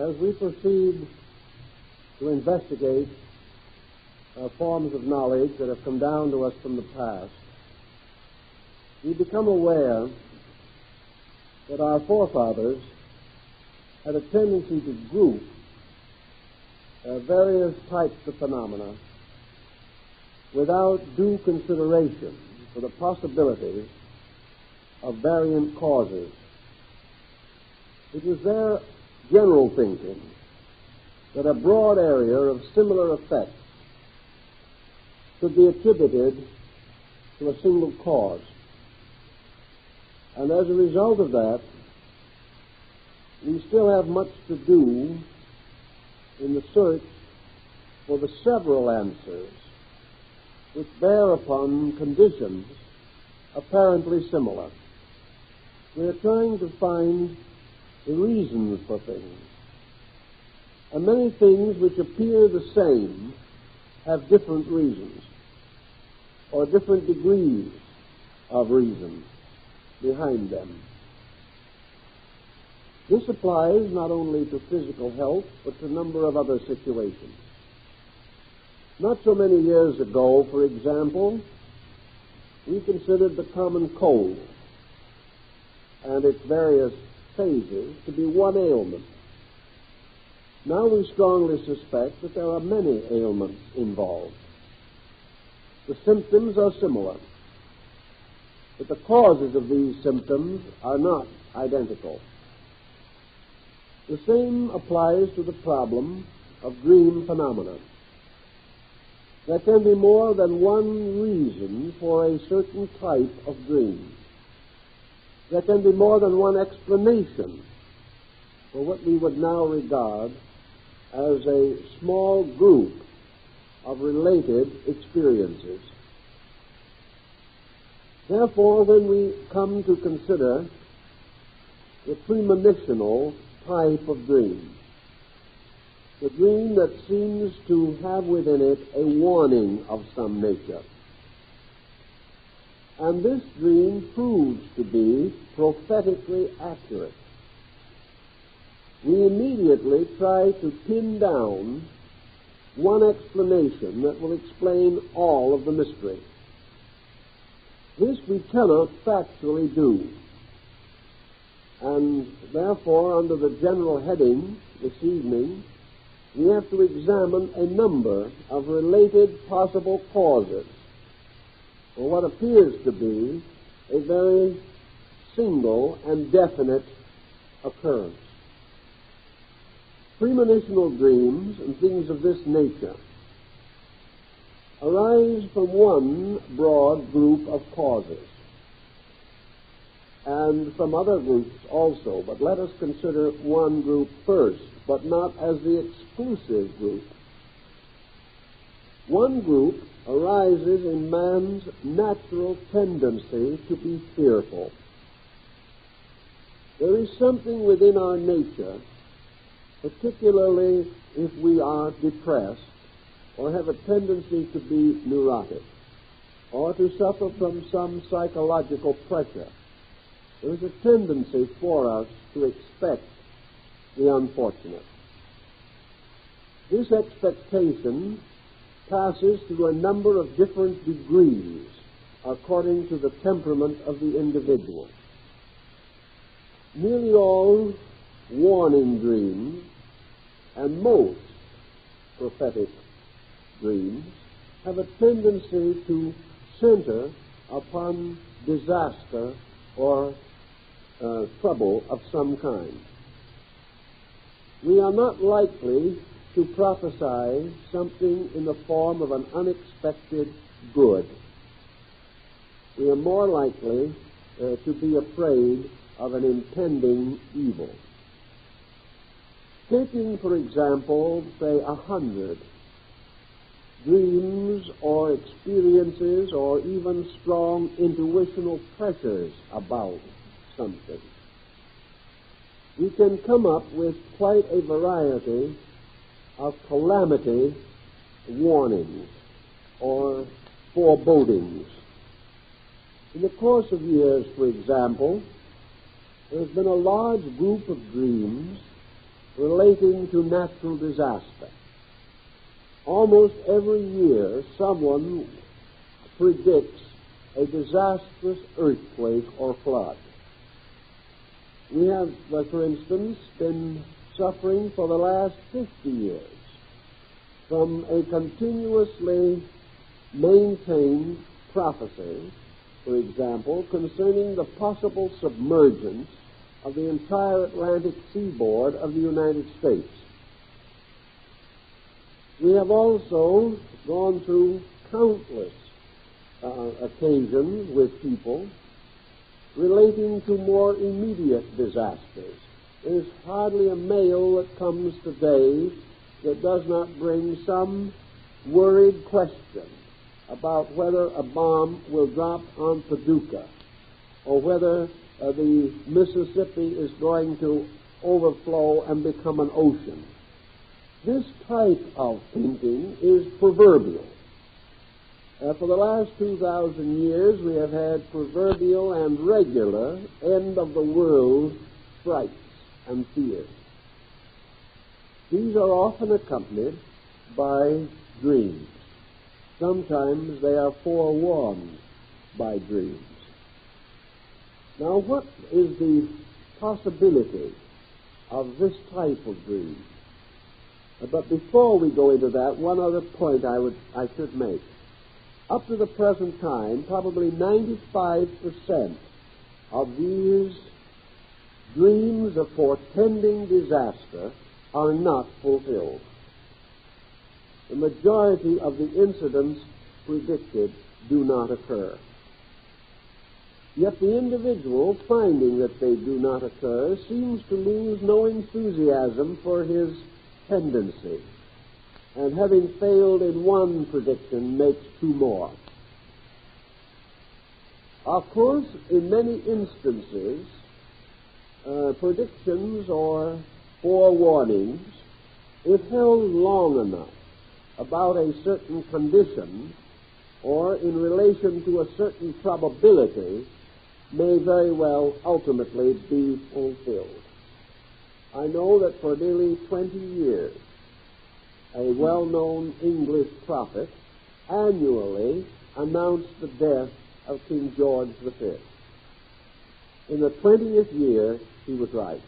As we proceed to investigate forms of knowledge that have come down to us from the past, we become aware that our forefathers had a tendency to group various types of phenomena without due consideration for the possibility of variant causes. It was their general thinking that a broad area of similar effects could be attributed to a single cause. And as a result of that, we still have much to do in the search for the several answers which bear upon conditions apparently similar. We are trying to find the reasons for things. And many things which appear the same have different reasons, or different degrees of reason behind them. This applies not only to physical health, but to a number of other situations. Not so many years ago, for example, we considered the common cold and its various phases to be one ailment. Now we strongly suspect that there are many ailments involved. The symptoms are similar, but the causes of these symptoms are not identical. The same applies to the problem of dream phenomena. There can be more than one reason for a certain type of dream. There can be more than one explanation for what we would now regard as a small group of related experiences. Therefore, when we come to consider the premonitional type of dream, the dream that seems to have within it a warning of some nature, and this dream proves to be prophetically accurate, we immediately try to pin down one explanation that will explain all of the mystery. This we cannot factually do, and therefore, under the general heading this evening, we have to examine a number of related possible causes for what appears to be a very single and definite occurrence. Premonitional dreams and things of this nature arise from one broad group of causes, and from other groups also, but let us consider one group first, but not as the exclusive group. One group arises in man's natural tendency to be fearful. There is something within our nature, particularly if we are depressed or have a tendency to be neurotic or to suffer from some psychological pressure. There is a tendency for us to expect the unfortunate. This expectation passes through a number of different degrees according to the temperament of the individual. Nearly all warning dreams and most prophetic dreams have a tendency to center upon disaster or trouble of some kind. We are not likely to prophesy something in the form of an unexpected good. We are more likely to be afraid of an impending evil. Taking, for example, say 100 dreams or experiences or even strong intuitional pressures about something, we can come up with quite a variety of calamity warnings or forebodings. In the course of years, for example, there's been a large group of dreams relating to natural disaster. Almost every year, someone predicts a disastrous earthquake or flood. We have, for instance, been suffering for the last 50 years from a continuously maintained prophecy, for example, concerning the possible submergence of the entire Atlantic seaboard of the United States. We have also gone through countless occasions with people relating to more immediate disasters. There's hardly a mail that comes today that does not bring some worried question about whether a bomb will drop on Paducah or whether the Mississippi is going to overflow and become an ocean. This type of thinking is proverbial. For the last 2,000 years, we have had proverbial and regular end-of-the-world frights and fears. These are often accompanied by dreams. Sometimes they are forewarned by dreams. Now, what is the possibility of this type of dream? But before we go into that, one other point I should make. Up to the present time, probably 95% of these dreams of portending disaster are not fulfilled. The majority of the incidents predicted do not occur. Yet the individual, finding that they do not occur, seems to lose no enthusiasm for his tendency, and having failed in one prediction, makes two more. Of course, in many instances, predictions or forewarnings, if held long enough about a certain condition or in relation to a certain probability, may very well ultimately be fulfilled. I know that for nearly 20 years, a well-known English prophet annually announced the death of King George V. In the 20th year, he was right.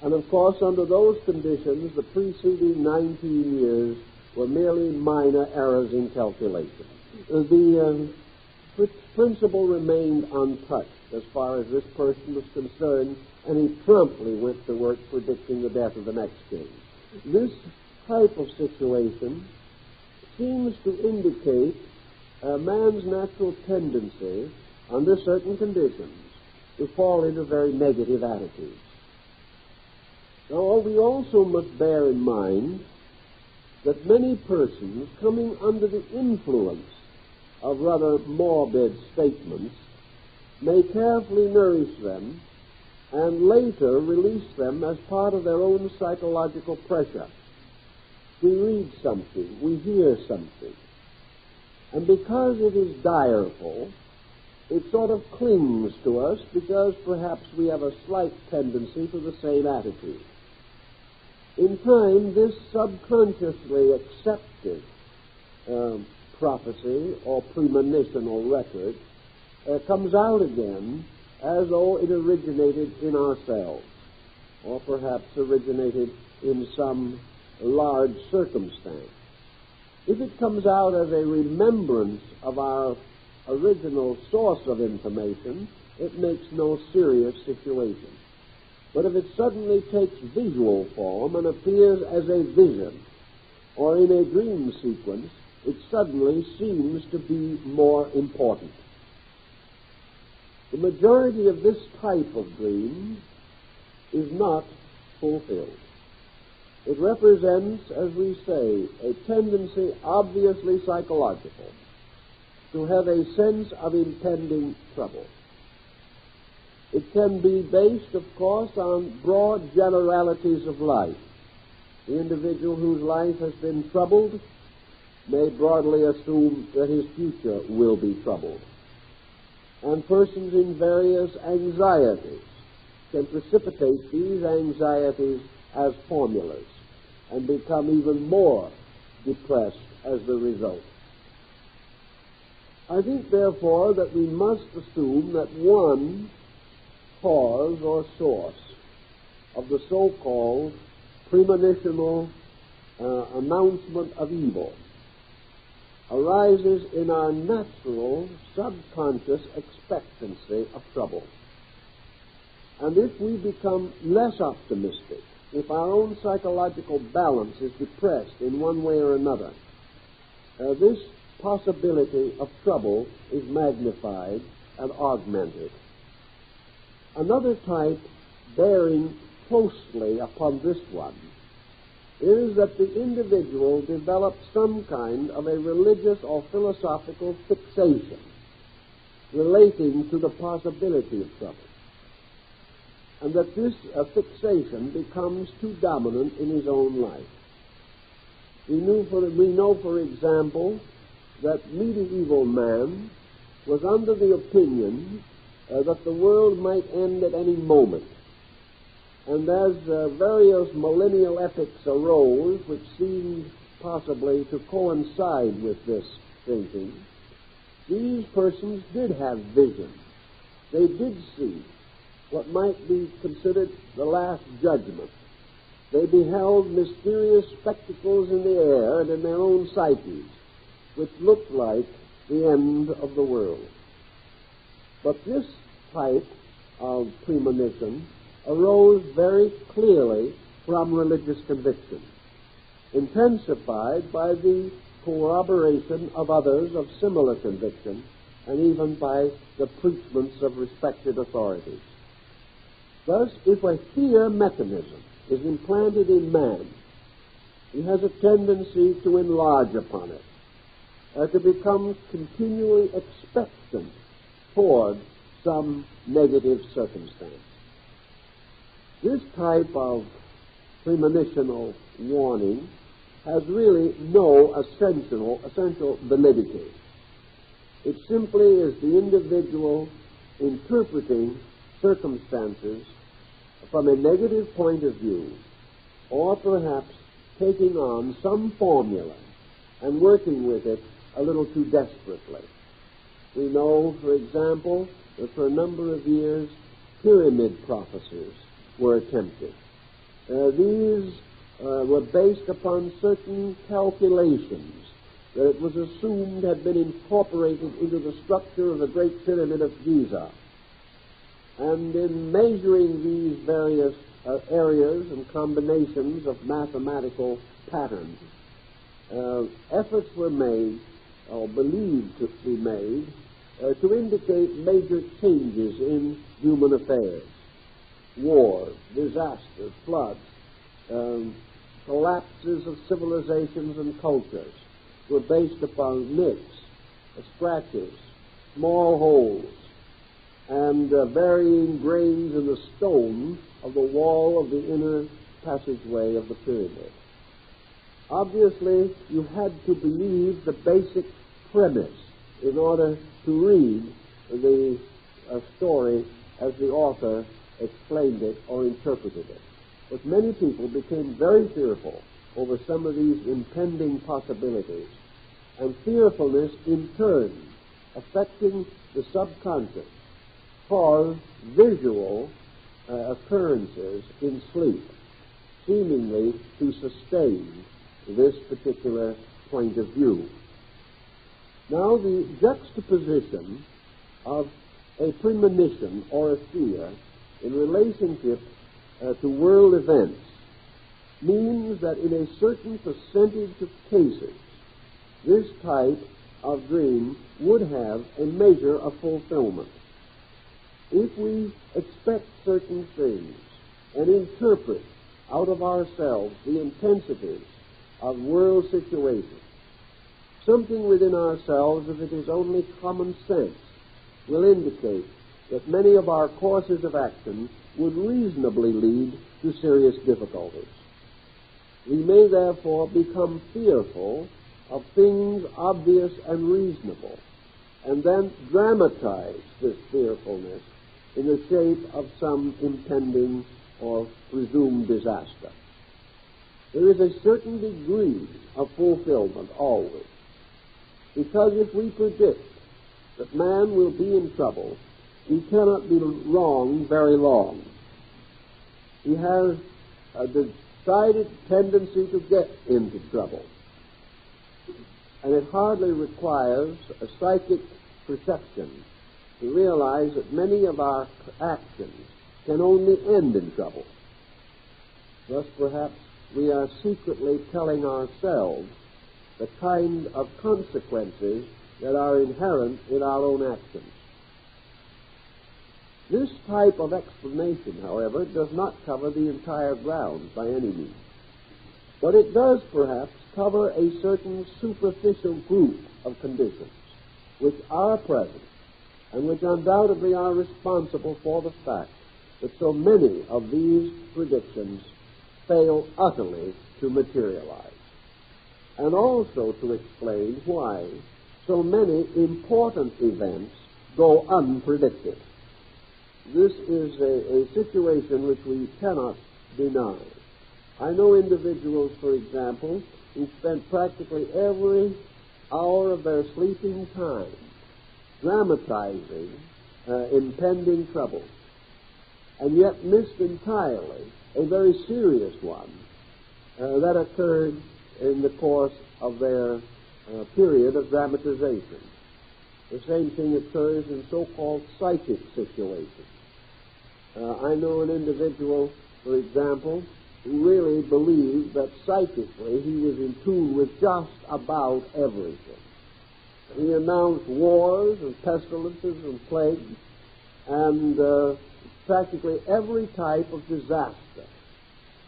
And of course, under those conditions, the preceding 19 years were merely minor errors in calculation. The principle remained untouched as far as this person was concerned, and he promptly went to work predicting the death of the next king. This type of situation seems to indicate a man's natural tendency, under certain conditions, to fall into very negative attitudes. Now, we also must bear in mind that many persons coming under the influence of rather morbid statements may carefully nourish them and later release them as part of their own psychological pressure. We read something, we hear something, and because it is direful, it sort of clings to us because perhaps we have a slight tendency to the same attitude. In time, this subconsciously accepted prophecy or premonition or record comes out again as though it originated in ourselves, or perhaps originated in some large circumstance. If it comes out as a remembrance of our original source of information, it makes no serious situation. But if it suddenly takes visual form and appears as a vision or in a dream sequence, it suddenly seems to be more important. The majority of this type of dream is not fulfilled. It represents, as we say, a tendency obviously psychological to have a sense of impending trouble. It can be based, of course, on broad generalities of life. The individual whose life has been troubled may broadly assume that his future will be troubled. And persons in various anxieties can precipitate these anxieties as formulas and become even more depressed as the result. I think, therefore, that we must assume that one cause or source of the so-called premonitional announcement of evil arises in our natural subconscious expectancy of trouble. And if we become less optimistic, if our own psychological balance is depressed in one way or another, this possibility of trouble is magnified and augmented. Another type bearing closely upon this one is that the individual develops some kind of a religious or philosophical fixation relating to the possibility of trouble, and that this fixation becomes too dominant in his own life. We know, for example, that medieval man was under the opinion that the world might end at any moment. And as various millennial epics arose, which seemed possibly to coincide with this thinking, these persons did have vision. They did see what might be considered the last judgment. They beheld mysterious spectacles in the air and in their own psyches, which looked like the end of the world. But this type of premonition arose very clearly from religious conviction, intensified by the corroboration of others of similar conviction, and even by the preachments of respected authorities. Thus, if a fear mechanism is implanted in man, he has a tendency to enlarge upon it, to become continually expectant toward some negative circumstance. This type of premonitional warning has really no essential validity. It simply is the individual interpreting circumstances from a negative point of view, or perhaps taking on some formula and working with it a little too desperately. We know, for example, that for a number of years, pyramid prophecies were attempted. These were based upon certain calculations that it was assumed had been incorporated into the structure of the Great Pyramid of Giza. And in measuring these various areas and combinations of mathematical patterns, efforts were made, or believed to be made, to indicate major changes in human affairs. Wars, disasters, floods, collapses of civilizations and cultures were based upon nicks, scratches, small holes, and varying grains in the stone of the wall of the inner passageway of the pyramid. Obviously, you had to believe the basic premise in order to read the story as the author explained it or interpreted it. But many people became very fearful over some of these impending possibilities, and fearfulness in turn, affecting the subconscious, caused visual occurrences in sleep, seemingly to sustain this particular point of view. Now, the juxtaposition of a premonition or a fear in relationship to world events means that in a certain percentage of cases, this type of dream would have a measure of fulfillment. If we expect certain things and interpret out of ourselves the intensities of world situations, something within ourselves, if it is only common sense, will indicate that many of our courses of action would reasonably lead to serious difficulties. We may therefore become fearful of things obvious and reasonable, and then dramatize this fearfulness in the shape of some impending or presumed disaster. There is a certain degree of fulfillment always, because if we predict that man will be in trouble, he cannot be wrong very long. He has a decided tendency to get into trouble, and it hardly requires a psychic perception to realize that many of our actions can only end in trouble. Thus, perhaps, we are secretly telling ourselves the kind of consequences that are inherent in our own actions. This type of explanation, however, does not cover the entire ground by any means, but it does perhaps cover a certain superficial group of conditions which are present and which undoubtedly are responsible for the fact that so many of these predictions fail utterly to materialize, and also to explain why so many important events go unpredicted. This is a situation which we cannot deny. I know individuals, for example, who spent practically every hour of their sleeping time dramatizing impending trouble, and yet missed entirely a very serious one that occurred in the course of their period of dramatization. The same thing occurs in so-called psychic situations. I know an individual, for example, who really believed that psychically he was in tune with just about everything. He announced wars and pestilences and plagues and practically every type of disaster.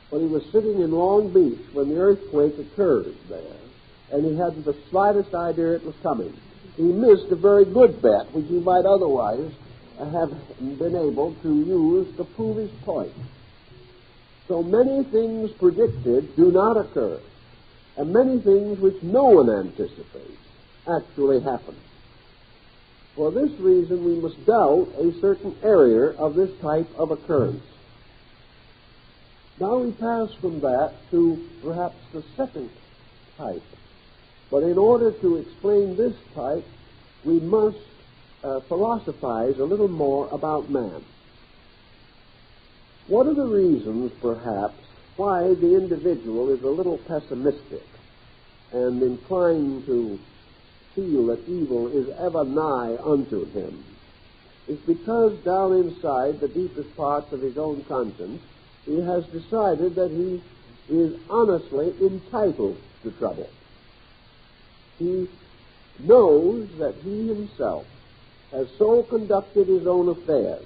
But he was sitting in Long Beach when the earthquake occurred there, and he hadn't the slightest idea it was coming. He missed a very good bet, which he might otherwise have been able to use to prove his point. So many things predicted do not occur, and many things which no one anticipates actually happen. For this reason, we must doubt a certain area of this type of occurrence. Now we pass from that to perhaps the second type. But in order to explain this type, we must philosophize a little more about man. What are the reasons, perhaps, why the individual is a little pessimistic and inclined to feel that evil is ever nigh unto him? It's because down inside the deepest parts of his own conscience, he has decided that he is honestly entitled to trouble. He knows that he himself has so conducted his own affairs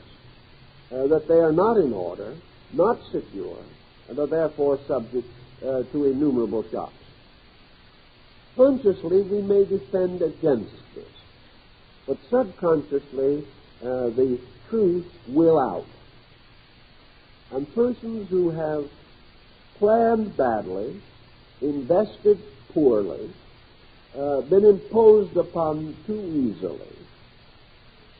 that they are not in order, not secure, and are therefore subject to innumerable shocks. Consciously, we may defend against this, but subconsciously, the truth will out. And persons who have planned badly, invested poorly, been imposed upon too easily,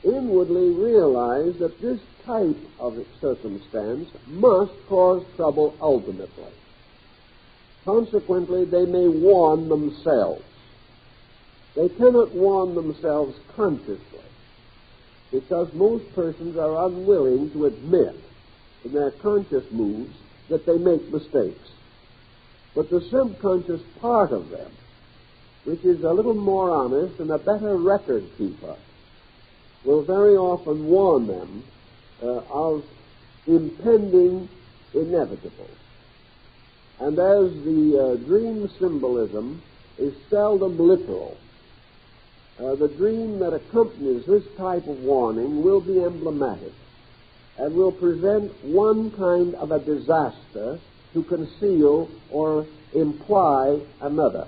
inwardly realize that this type of circumstance must cause trouble ultimately. Consequently, they may warn themselves. They cannot warn themselves consciously, because most persons are unwilling to admit in their conscious moves that they make mistakes. But the subconscious part of them, which is a little more honest and a better record keeper, will very often warn them of impending inevitables. And as the dream symbolism is seldom literal, the dream that accompanies this type of warning will be emblematic and will present one kind of a disaster to conceal or imply another.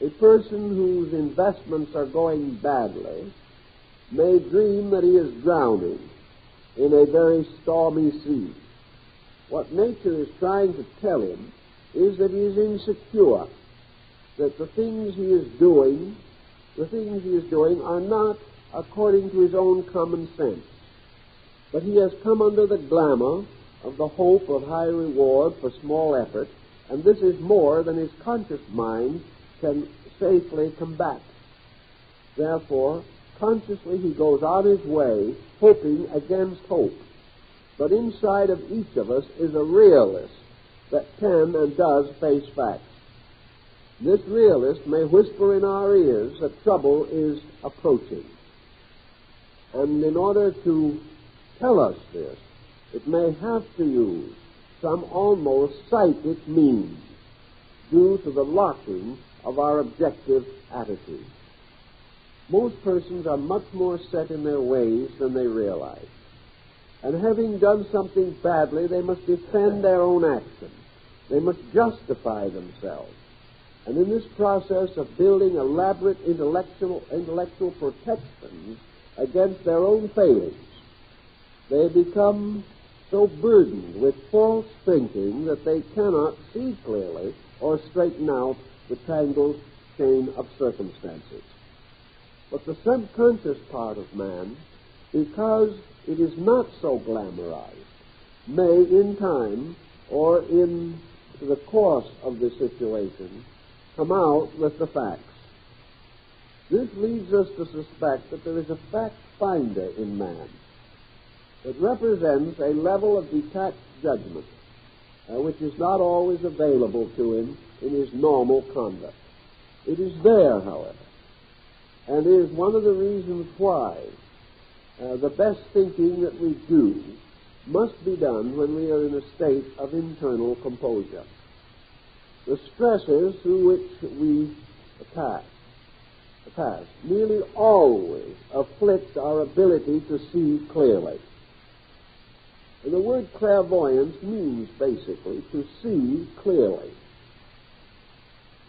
A person whose investments are going badly may dream that he is drowning in a very stormy sea. What nature is trying to tell him is that he is insecure, that the things he is doing are not according to his own common sense, but he has come under the glamour of the hope of high reward for small effort, and this is more than his conscious mind can safely combat. Therefore, consciously he goes on his way, hoping against hope. But inside of each of us is a realist that can and does face facts. This realist may whisper in our ears that trouble is approaching. And in order to tell us this, it may have to use some almost psychic means due to the locking of our objective attitude. Most persons are much more set in their ways than they realize. And having done something badly, they must defend their own action. They must justify themselves. And in this process of building elaborate intellectual protections against their own failings, they become so burdened with false thinking that they cannot see clearly or straighten out the tangled chain of circumstances. But the subconscious part of man, because it is not so glamorized, may in time or in the course of the situation come out with the facts. This leads us to suspect that there is a fact finder in man. It represents a level of detached judgment which is not always available to him in his normal conduct. It is there, however, and is one of the reasons why the best thinking that we do must be done when we are in a state of internal composure. The stresses through which we pass nearly always afflict our ability to see clearly. And the word clairvoyance means basically to see clearly.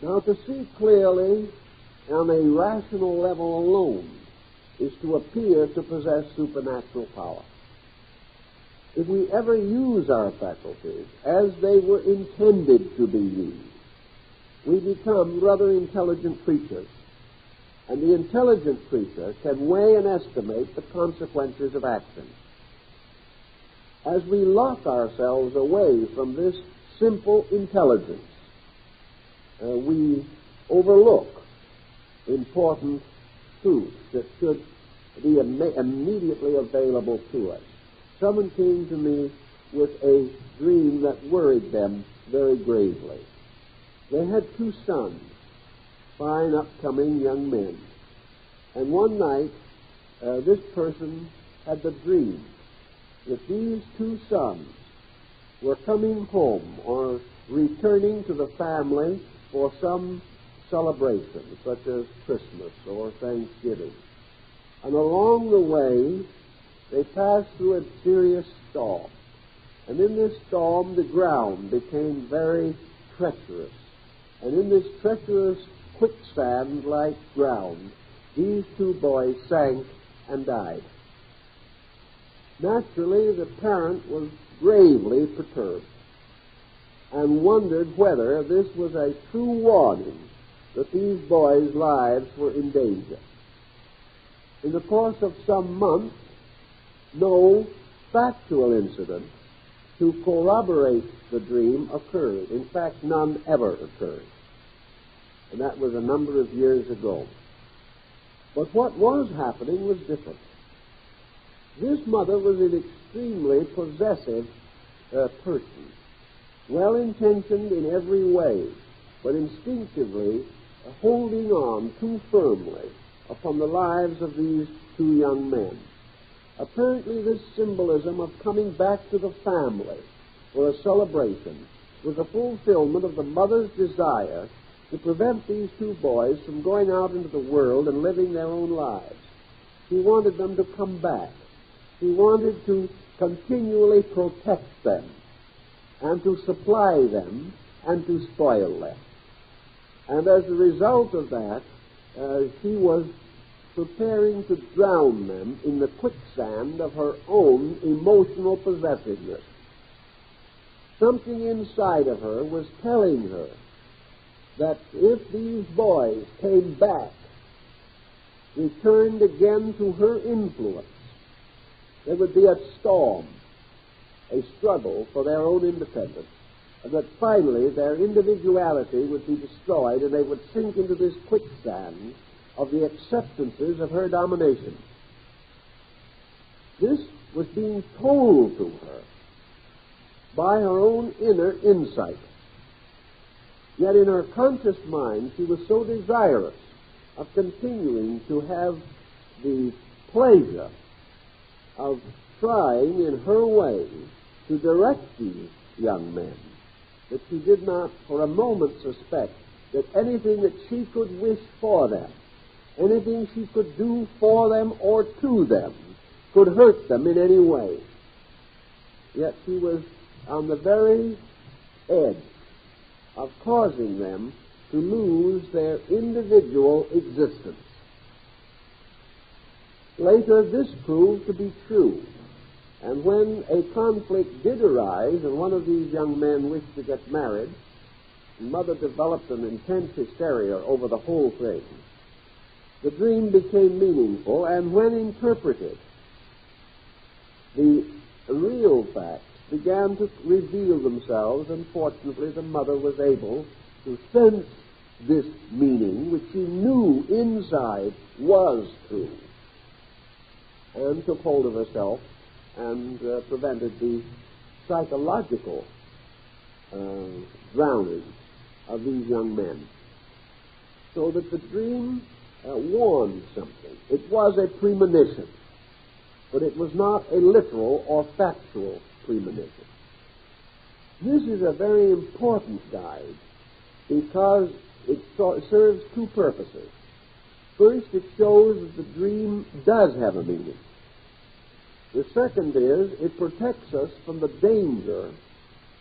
Now, to see clearly on a rational level alone is to appear to possess supernatural power. If we ever use our faculties as they were intended to be used, we become rather intelligent creatures. And the intelligent creature can weigh and estimate the consequences of action. As we lock ourselves away from this simple intelligence, we overlook important truths that should be immediately available to us. Someone came to me with a dream that worried them very gravely. They had two sons, fine upcoming young men. And one night, this person had the dream that these two sons were coming home or returning to the family for some celebration, such as Christmas or Thanksgiving. And along the way, they passed through a serious storm. And in this storm, the ground became very treacherous. And in this treacherous quicksand-like ground, these two boys sank and died. Naturally, the parent was gravely perturbed and wondered whether this was a true warning that these boys' lives were in danger. In the course of some months, no factual incident to corroborate the dream occurred. In fact, none ever occurred. And that was a number of years ago. But what was happening was different. This mother was an extremely possessive person, well-intentioned in every way, but instinctively holding on too firmly upon the lives of these two young men. Apparently, this symbolism of coming back to the family for a celebration was a fulfillment of the mother's desire to prevent these two boys from going out into the world and living their own lives. She wanted them to come back. She wanted to continually protect them and to supply them and to spoil them. And as a result of that, she was preparing to drown them in the quicksand of her own emotional possessiveness. Something inside of her was telling her that if these boys came back, returned again to her influence, there would be a storm, a struggle for their own independence, and that finally their individuality would be destroyed and they would sink into this quicksand of the acceptances of her domination. This was being told to her by her own inner insight. Yet in her conscious mind, she was so desirous of continuing to have the pleasure of trying in her way to direct these young men that she did not for a moment suspect that anything that she could wish for them, anything she could do for them or to them, could hurt them in any way. Yet she was on the very edge of causing them to lose their individual existence. Later, this proved to be true, and when a conflict did arise and one of these young men wished to get married, the mother developed an intense hysteria over the whole thing. The dream became meaningful, and when interpreted, the real facts began to reveal themselves, and fortunately the mother was able to sense this meaning, which she knew inside was true, and took hold of herself and prevented the psychological drowning of these young men. So that the dream warned something. It was a premonition, but it was not a literal or factual premonition. This is a very important guide because it serves two purposes. First, it shows that the dream does have a meaning. The second is it protects us from the danger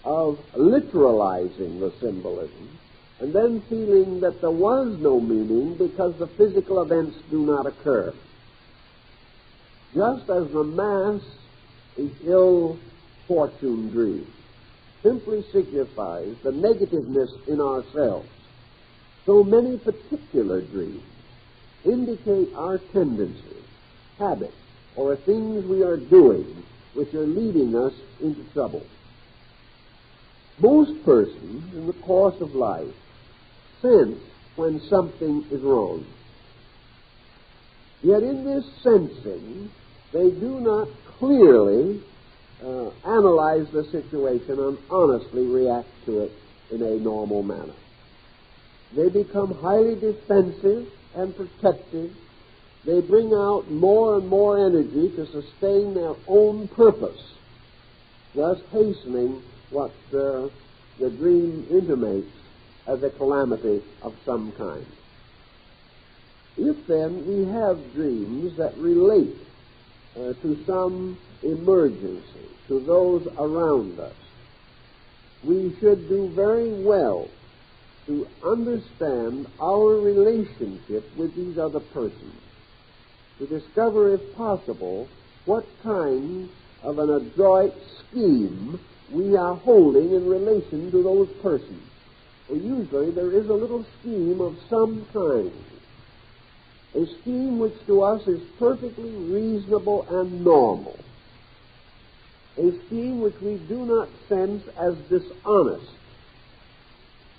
of literalizing the symbolism and then feeling that there was no meaning because the physical events do not occur. Just as the mass, the ill-fortune dream, simply signifies the negativeness in ourselves, so many particular dreams indicate our tendencies, habits, or things we are doing which are leading us into trouble. Most persons in the course of life sense when something is wrong. Yet in this sensing, they do not clearly analyze the situation and honestly react to it in a normal manner. They become highly defensive and protective. They bring out more and more energy to sustain their own purpose, thus hastening what the dream intimates as a calamity of some kind. If then we have dreams that relate to some emergency, to those around us, we should do very well to understand our relationship with these other persons, to discover, if possible, what kind of an adroit scheme we are holding in relation to those persons. Well, usually there is a little scheme of some kind, a scheme which to us is perfectly reasonable and normal, a scheme which we do not sense as dishonest,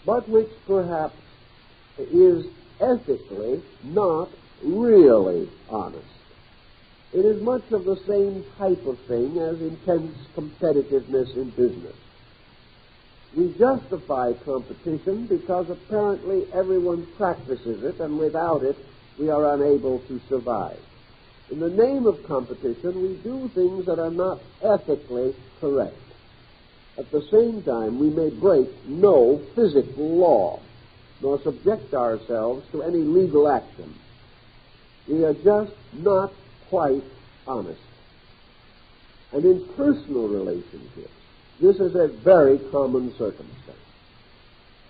but which perhaps is ethically not really honest. It is much of the same type of thing as intense competitiveness in business. We justify competition because apparently everyone practices it, and without it we are unable to survive. In the name of competition, we do things that are not ethically correct. At the same time, we may break no physical law, nor subject ourselves to any legal action. We are just not quite honest. And in personal relationships, this is a very common circumstance.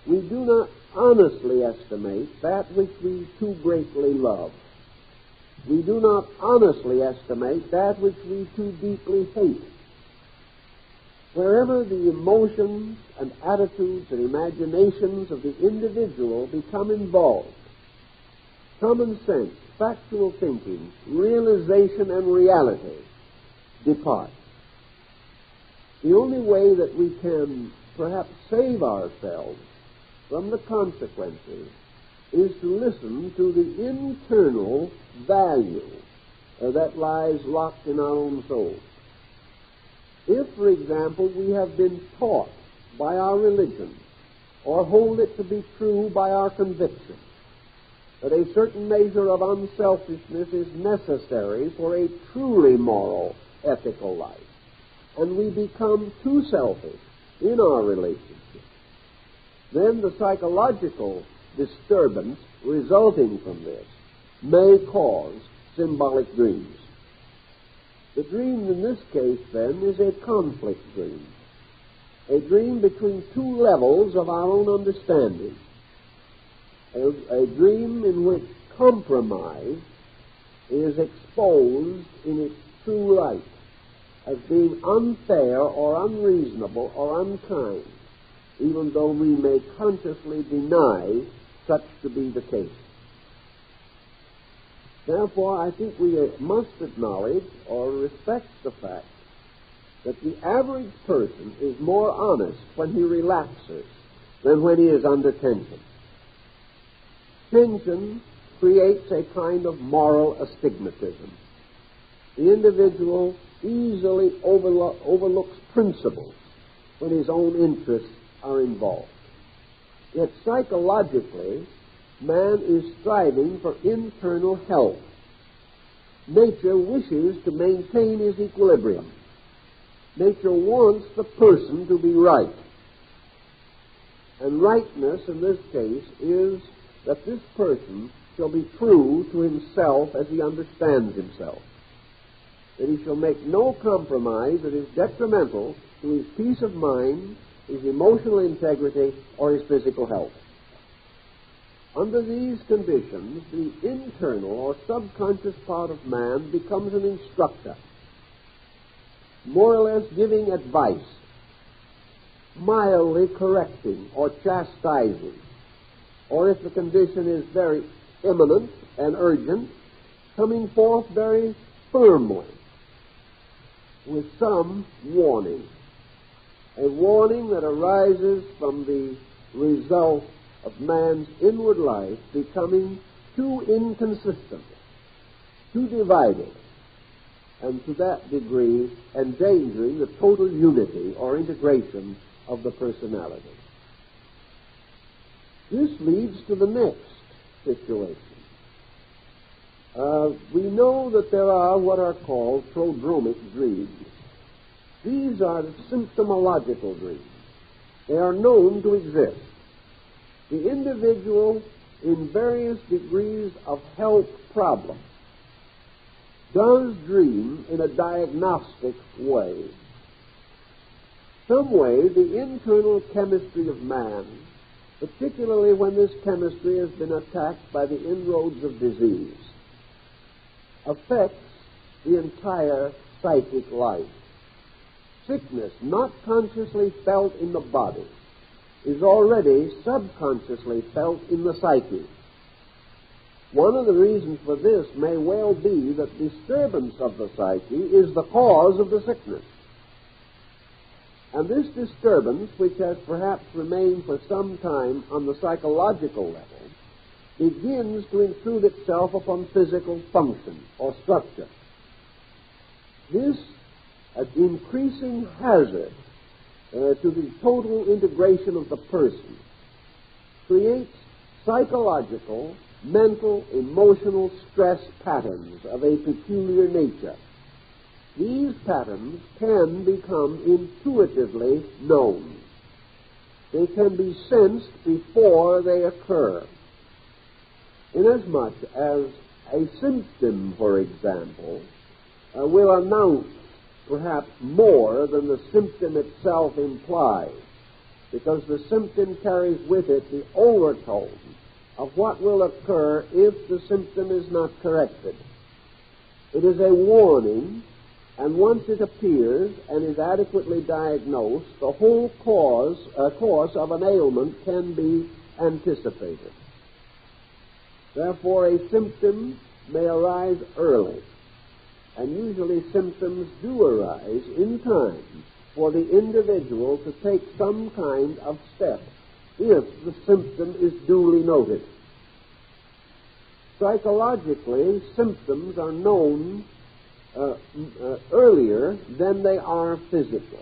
We do not honestly estimate that which we too greatly love. We do not honestly estimate that which we too deeply hate. Wherever the emotions and attitudes and imaginations of the individual become involved, common sense, factual thinking, realization, and reality depart. The only way that we can perhaps save ourselves from the consequences is to listen to the internal value that lies locked in our own souls. If, for example, we have been taught by our religion or hold it to be true by our conviction that a certain measure of unselfishness is necessary for a truly moral, ethical life, and we become too selfish in our relationship, then the psychological disturbance resulting from this may cause symbolic dreams. The dream in this case, then, is a conflict dream, a dream between two levels of our own understanding, a dream in which compromise is exposed in its true light as being unfair or unreasonable or unkind, even though we may consciously deny such to be the case. Therefore, I think we must acknowledge or respect the fact that the average person is more honest when he relaxes than when he is under tension. Tension creates a kind of moral astigmatism. The individual easily overlooks principles when his own interests are involved. Yet psychologically, man is striving for internal health. Nature wishes to maintain his equilibrium. Nature wants the person to be right. And rightness in this case is that this person shall be true to himself as he understands himself, that he shall make no compromise that is detrimental to his peace of mind, his emotional integrity, or his physical health. Under these conditions, the internal or subconscious part of man becomes an instructor, more or less giving advice, mildly correcting or chastising, or if the condition is very imminent and urgent, coming forth very firmly with some warning, a warning that arises from the result of man's inward life becoming too inconsistent, too divided, and to that degree endangering the total unity or integration of the personality. This leads to the next situation. We know that there are what are called prodromic dreams. These are symptomological dreams. They are known to exist. The individual, in various degrees of health problem, does dream in a diagnostic way. Some way, the internal chemistry of man, particularly when this chemistry has been attacked by the inroads of disease, affects the entire psychic life. Sickness, not consciously felt in the body, is already subconsciously felt in the psyche. One of the reasons for this may well be that disturbance of the psyche is the cause of the sickness. And this disturbance, which has perhaps remained for some time on the psychological level, begins to intrude itself upon physical function or structure. This increasing hazard to the total integration of the person creates psychological, mental, emotional stress patterns of a peculiar nature. These patterns can become intuitively known. They can be sensed before they occur. Inasmuch as a symptom, for example, will announce perhaps more than the symptom itself implies, because the symptom carries with it the overtone of what will occur if the symptom is not corrected. It is a warning, and once it appears and is adequately diagnosed, the whole course of an ailment can be anticipated. Therefore, a symptom may arise early, And usually symptoms do arise in time for the individual to take some kind of step if the symptom is duly noted. Psychologically, symptoms are known earlier than they are physically.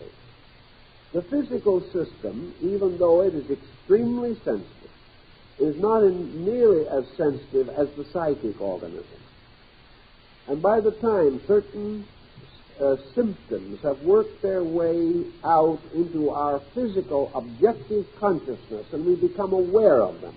The physical system, even though it is extremely sensitive, is not nearly as sensitive as the psychic organism. And by the time certain symptoms have worked their way out into our physical objective consciousness and we become aware of them,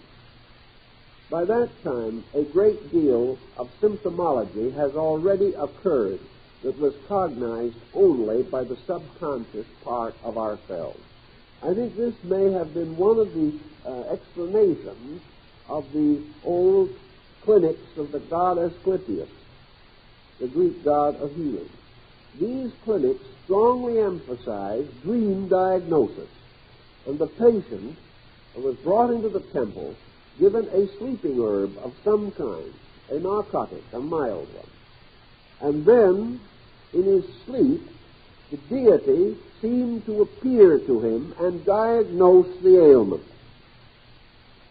by that time a great deal of symptomology has already occurred that was cognized only by the subconscious part of ourselves. I think this may have been one of the explanations of the old clinics of the god Asclepius, the Greek god of healing. These clinics strongly emphasized dream diagnosis, and the patient was brought into the temple, given a sleeping herb of some kind, a narcotic, a mild one, and then, in his sleep, the deity seemed to appear to him and diagnose the ailment.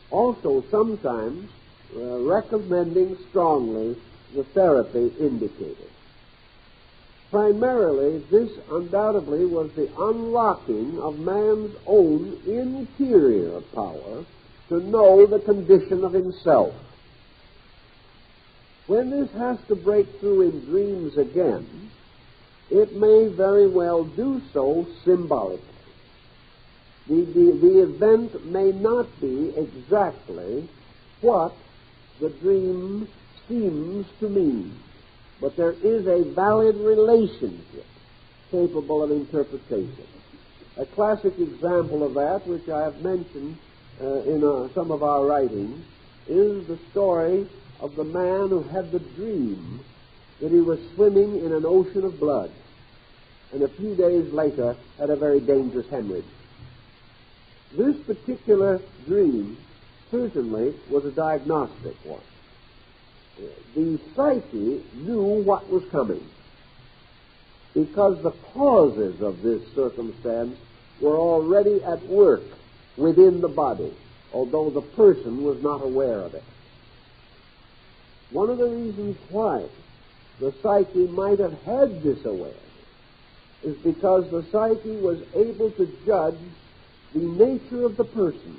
Also, sometimes recommending strongly the therapy indicated. Primarily, this undoubtedly was the unlocking of man's own interior power to know the condition of himself. When this has to break through in dreams again, it may very well do so symbolically. The event may not be exactly what the dream seems to mean, but there is a valid relationship capable of interpretation. A classic example of that, which I have mentioned in some of our writings, is the story of the man who had the dream that he was swimming in an ocean of blood, and a few days later had a very dangerous hemorrhage. This particular dream certainly was a diagnostic one. The psyche knew what was coming, because the causes of this circumstance were already at work within the body, although the person was not aware of it. One of the reasons why the psyche might have had this awareness is because the psyche was able to judge the nature of the person,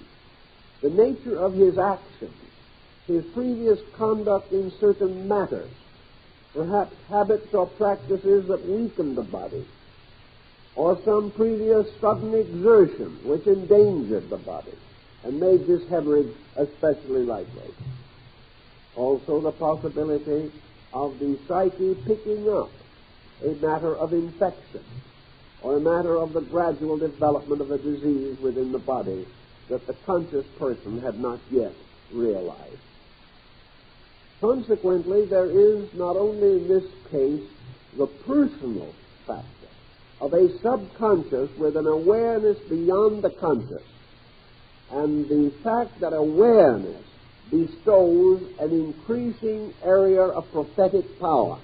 the nature of his actions, his previous conduct in certain matters, perhaps habits or practices that weakened the body, or some previous sudden exertion which endangered the body and made this hemorrhage especially likely. Also the possibility of the psyche picking up a matter of infection or a matter of the gradual development of a disease within the body that the conscious person had not yet realized. Consequently, there is not only in this case the personal factor of a subconscious with an awareness beyond the conscious, and the fact that awareness bestows an increasing area of prophetic power.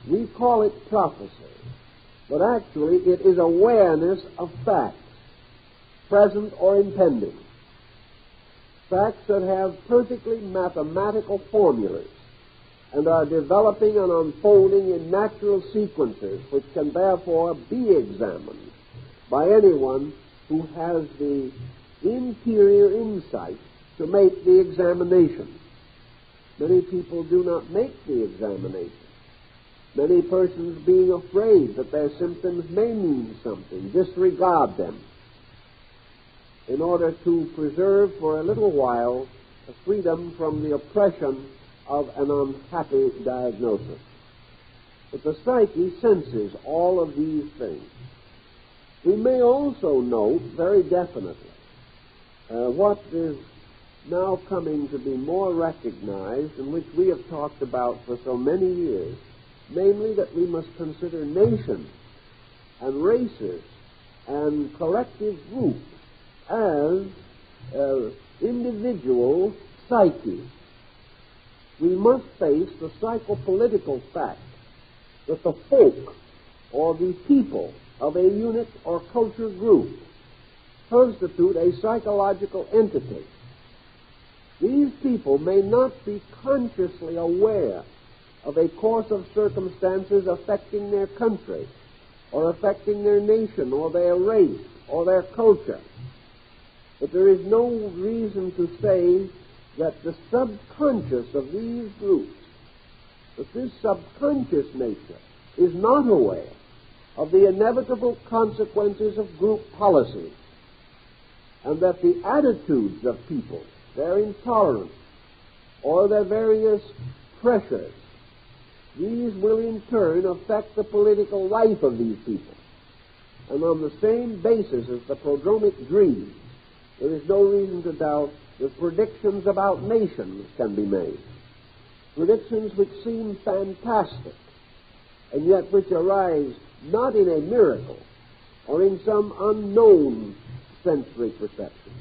We call it prophecy, but actually it is awareness of facts, present or impending. Facts that have perfectly mathematical formulas and are developing and unfolding in natural sequences which can therefore be examined by anyone who has the interior insight to make the examination. Many people do not make the examination. Many persons, being afraid that their symptoms may mean something, disregard them in order to preserve for a little while the freedom from the oppression of an unhappy diagnosis. But the psyche senses all of these things. We may also note very definitely what is now coming to be more recognized and which we have talked about for so many years, namely that we must consider nations and races and collective groups as individual psyches. we must face the psychopolitical fact that the folk or the people of a unit or culture group constitute a psychological entity. These people may not be consciously aware of a course of circumstances affecting their country or affecting their nation or their race or their culture. But there is no reason to say that the subconscious of these groups, that this subconscious nature is not aware of the inevitable consequences of group policy, and that the attitudes of people, their intolerance, or their various pressures, these will in turn affect the political life of these people. And on the same basis as the prodromic dream, there is no reason to doubt that predictions about nations can be made. Predictions which seem fantastic, and yet which arise not in a miracle or in some unknown sensory perception,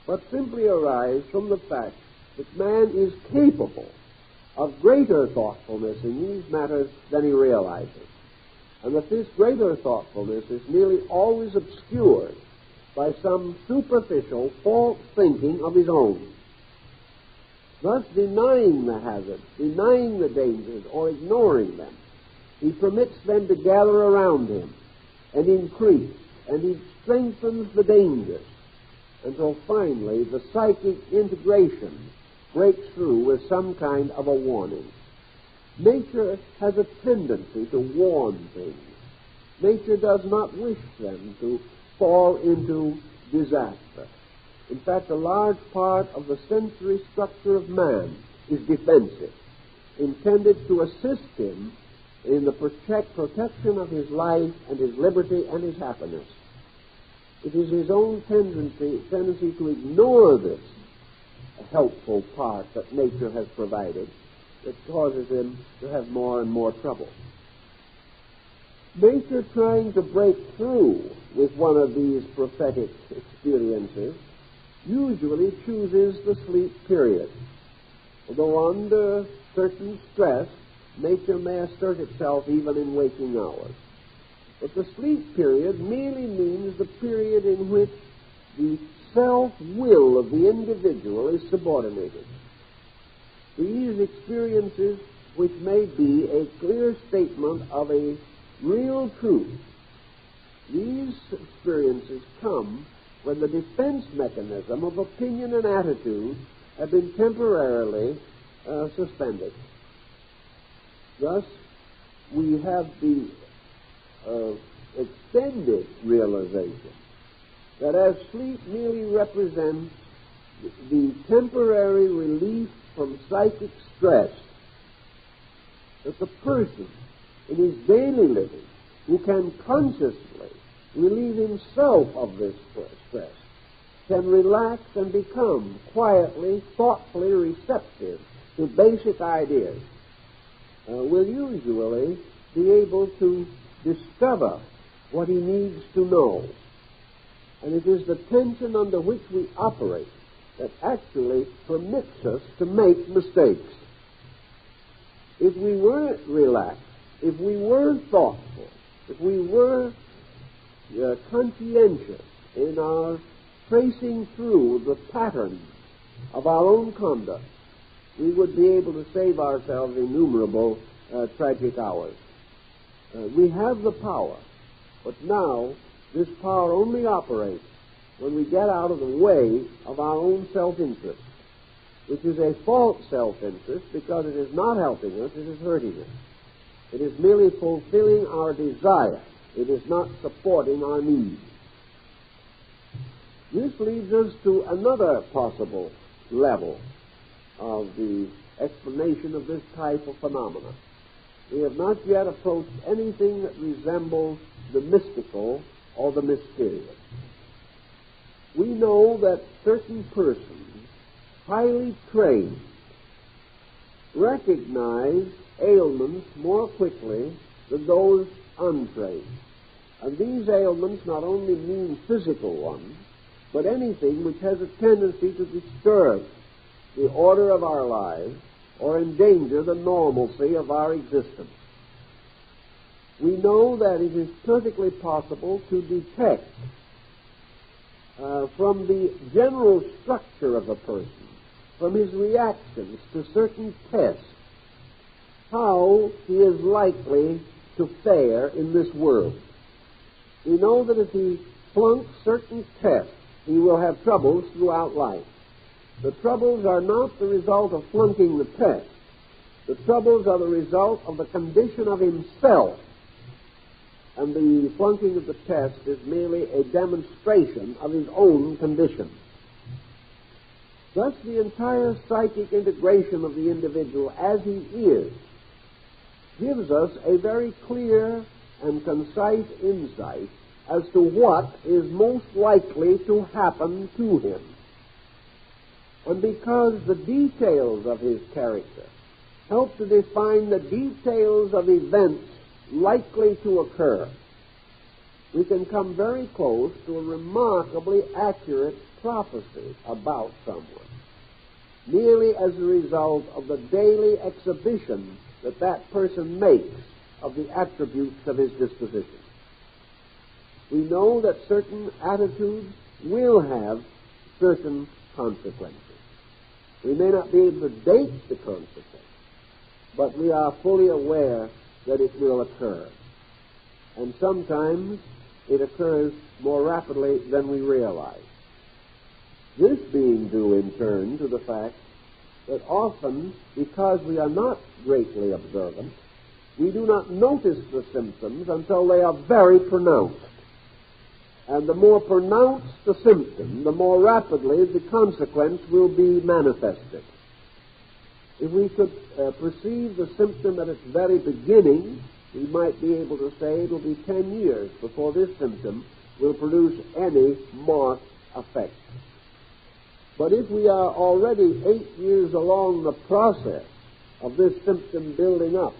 but simply arise from the fact that man is capable of greater thoughtfulness in these matters than he realizes, and that this greater thoughtfulness is nearly always obscured by some superficial false thinking of his own. Thus, denying the hazards, denying the dangers, or ignoring them, he permits them to gather around him and increase, and he strengthens the dangers until finally the psychic integration breaks through with some kind of a warning. Nature has a tendency to warn things. Nature does not wish them to fall into disaster. In fact, a large part of the sensory structure of man is defensive, intended to assist him in the protection of his life and his liberty and his happiness. It is his own tendency to ignore this helpful part that nature has provided that causes him to have more and more trouble. Nature, trying to break through with one of these prophetic experiences, usually chooses the sleep period. Although under certain stress, nature may assert itself even in waking hours. But the sleep period merely means the period in which the self-will of the individual is subordinated. These experiences, which may be a clear statement of a real truth, these experiences come when the defense mechanism of opinion and attitude have been temporarily suspended. Thus, we have the extended realization that as sleep merely represents the temporary relief from psychic stress, that the person in his daily living who can consciously relieve himself of this stress can relax and become quietly, thoughtfully receptive to basic ideas, will usually be able to discover what he needs to know. And it is the tension under which we operate that actually permits us to make mistakes. If we were relaxed, if we were thoughtful, if we were conscientious in our tracing through the pattern of our own conduct, we would be able to save ourselves innumerable tragic hours. We have the power, but now this power only operates when we get out of the way of our own self-interest, which is a false self-interest because it is not helping us, it is hurting us. It is merely fulfilling our desire. It is not supporting our needs. This leads us to another possible level of the explanation of this type of phenomena. We have not yet approached anything that resembles the mystical or the mysterious. We know that certain persons, highly trained, recognize ailments more quickly than those untrained. And these ailments not only mean physical ones, but anything which has a tendency to disturb the order of our lives or endanger the normalcy of our existence. We know that it is perfectly possible to detect from the general structure of a person, from his reactions to certain tests, how he is likely to fare in this world. We know that if he flunks certain tests, he will have troubles throughout life. The troubles are not the result of flunking the test. The troubles are the result of the condition of himself. And the flunking of the test is merely a demonstration of his own condition. Thus, the entire psychic integration of the individual as he is gives us a very clear and concise insight as to what is most likely to happen to him. And because the details of his character help to define the details of events likely to occur, we can come very close to a remarkably accurate prophecy about someone, merely as a result of the daily exhibition that that person makes of the attributes of his disposition. We know that certain attitudes will have certain consequences. We may not be able to date the consequence, but we are fully aware that it will occur. And sometimes it occurs more rapidly than we realize. This being due in turn to the fact that often, because we are not greatly observant, we do not notice the symptoms until they are very pronounced. And the more pronounced the symptom, the more rapidly the consequence will be manifested. If we could perceive the symptom at its very beginning, we might be able to say it will be 10 years before this symptom will produce any marked effect. But if we are already 8 years along the process of this symptom building up,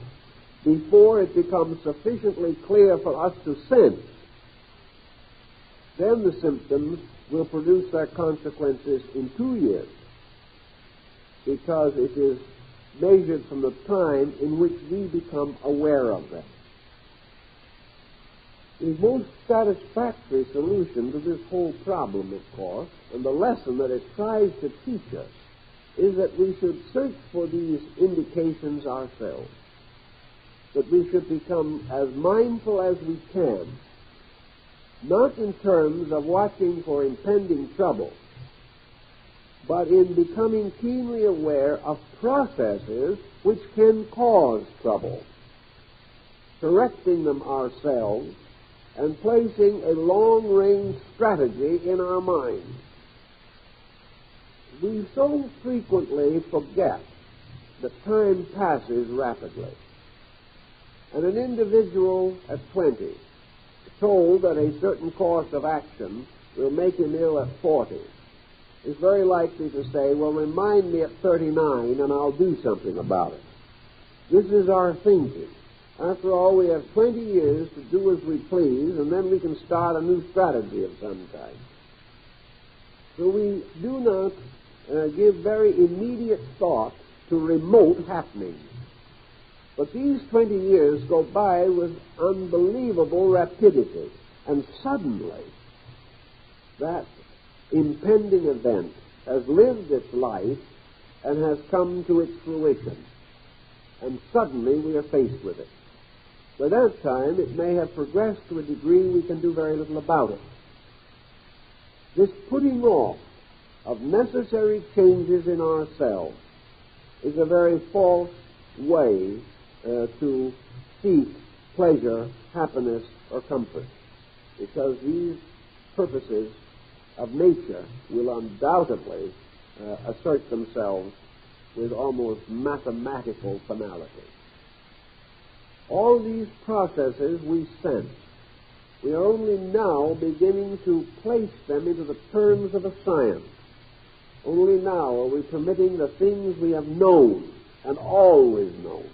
before it becomes sufficiently clear for us to sense, then the symptoms will produce their consequences in 2 years, because it is measured from the time in which we become aware of them. The most satisfactory solution to this whole problem, of course, and the lesson that it tries to teach us, is that we should search for these indications ourselves, that we should become as mindful as we can, not in terms of watching for impending trouble, but in becoming keenly aware of processes which can cause trouble, correcting them ourselves, and placing a long-range strategy in our minds. We so frequently forget that time passes rapidly. And an individual at 20, told that a certain course of action will make him ill at 40, is very likely to say, well, remind me at 39 and I'll do something about it. This is our thinking. After all, we have 20 years to do as we please, and then we can start a new strategy of some kind. So we do not give very immediate thought to remote happenings. But these 20 years go by with unbelievable rapidity, and suddenly that impending event has lived its life and has come to its fruition. And suddenly we are faced with it. By that time, it may have progressed to a degree we can do very little about it. This putting off of necessary changes in ourselves is a very false way to seek pleasure, happiness, or comfort, because these purposes of nature will undoubtedly assert themselves with almost mathematical finality. All these processes we sense. We are only now beginning to place them into the terms of a science. Only now are we permitting the things we have known and always known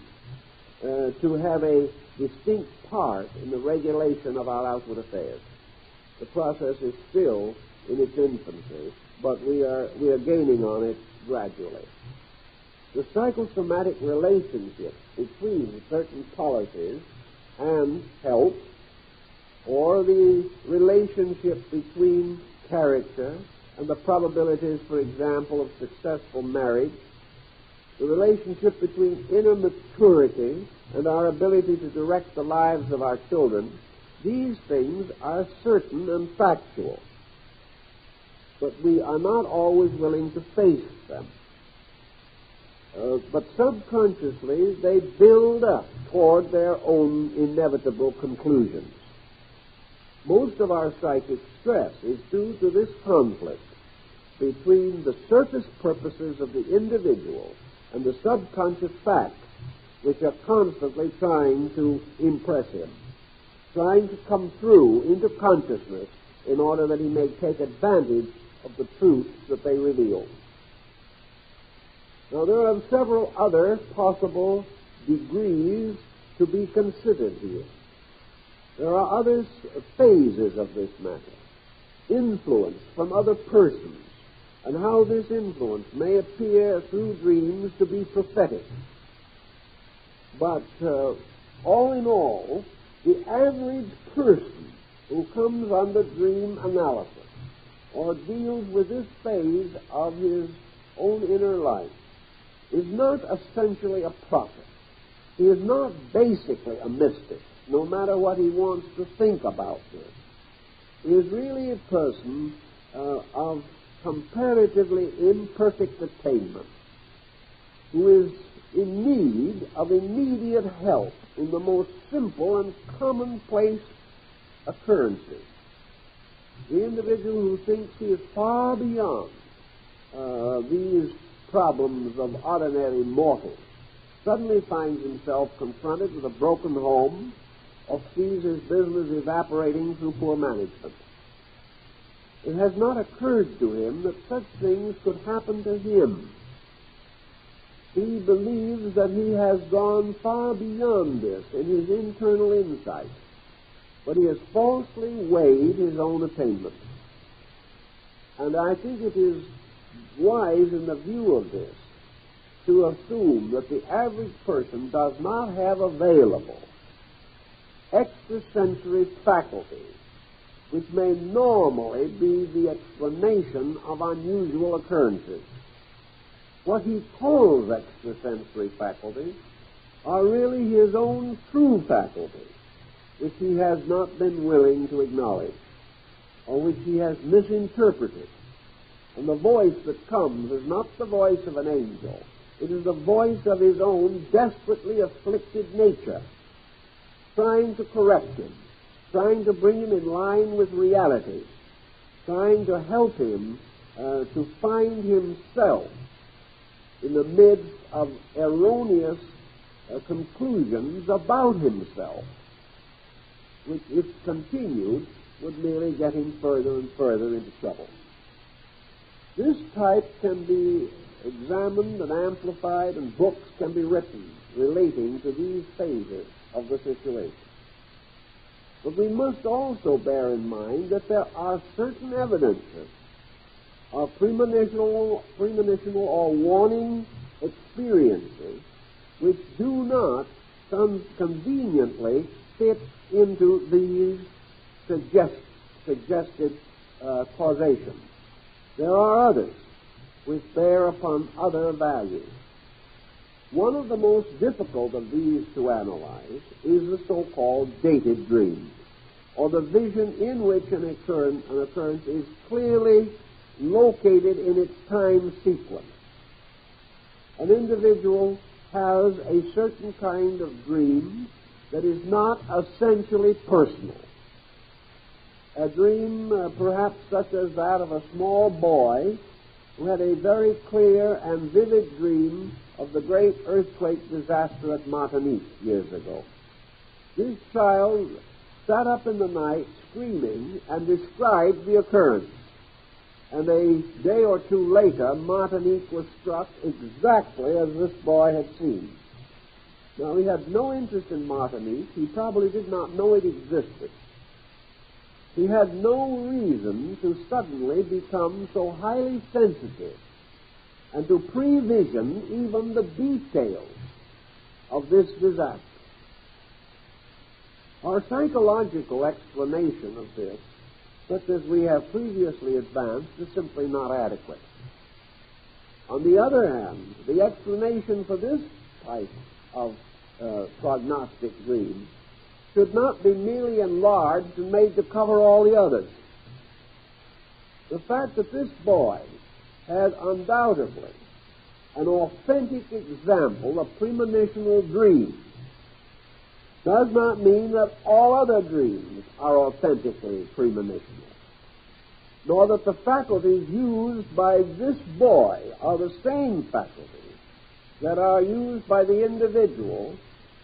to have a distinct part in the regulation of our outward affairs. The process is still in its infancy, but we are gaining on it gradually. the psychosomatic relationship between certain policies and health, or the relationship between character and the probabilities, for example, of successful marriage, the relationship between inner maturity and our ability to direct the lives of our children, these things are certain and factual. But we are not always willing to face them. But subconsciously, they build up toward their own inevitable conclusions. Most of our psychic stress is due to this conflict between the surface purposes of the individual and the subconscious facts which are constantly trying to impress him, trying to come through into consciousness in order that he may take advantage of the truths that they reveal. Now, there are several other possible degrees to be considered here. There are other phases of this matter. Influence from other persons, and how this influence may appear through dreams to be prophetic. But all in all, the average person who comes under dream analysis or deals with this phase of his own inner life is not essentially a prophet. He is not basically a mystic, no matter what he wants to think about this. He is really a person of comparatively imperfect attainment, who is in need of immediate help in the most simple and commonplace occurrences. The individual who thinks he is far beyond these problems of ordinary mortals suddenly finds himself confronted with a broken home or sees his business evaporating through poor management. It has not occurred to him that such things could happen to him. He believes that he has gone far beyond this in his internal insight, but he has falsely weighed his own attainment. And I think it is wise in the view of this to assume that the average person does not have available extrasensory faculties which may normally be the explanation of unusual occurrences. What he calls extrasensory faculties are really his own true faculties, which he has not been willing to acknowledge, or which he has misinterpreted. And the voice that comes is not the voice of an angel. It is the voice of his own desperately afflicted nature, trying to correct him, trying to bring him in line with reality, trying to help him to find himself in the midst of erroneous conclusions about himself, which, if continued, would merely get him further and further into trouble. This type can be examined and amplified, and books can be written relating to these phases of the situation. But we must also bear in mind that there are certain evidences of premonitional or warning experiences which do not conveniently fit into these suggested causations. There are others which bear upon other values. One of the most difficult of these to analyze is the so-called dated dream, or the vision in which an occurrence is clearly located in its time sequence. An individual has a certain kind of dream that is not essentially personal. A dream perhaps such as that of a small boy who had a very clear and vivid dream of the great earthquake disaster at Martinique years ago. This child sat up in the night screaming and described the occurrence. And a day or two later, Martinique was struck exactly as this boy had seen. Now, he had no interest in Martinique. He probably did not know it existed. He had no reason to suddenly become so highly sensitive and to prevision even the details of this disaster. Our psychological explanation of this, such as we have previously advanced, is simply not adequate. On the other hand, the explanation for this type of prognostic dream should not be merely enlarged and made to cover all the others. The fact that this boy had undoubtedly an authentic example of premonitional dreams does not mean that all other dreams are authentically premonitional, nor that the faculties used by this boy are the same faculties that are used by the individual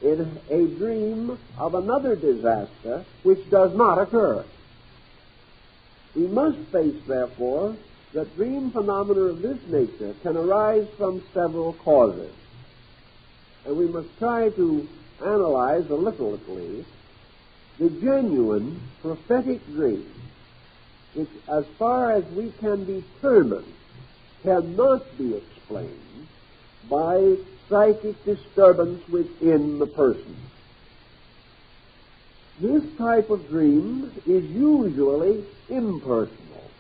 in a dream of another disaster which does not occur. We must face, therefore, that dream phenomena of this nature can arise from several causes, and we must try to analyze a little at least the genuine prophetic dream, which, as far as we can determine, cannot be explained by psychic disturbance within the person. This type of dream is usually impersonal,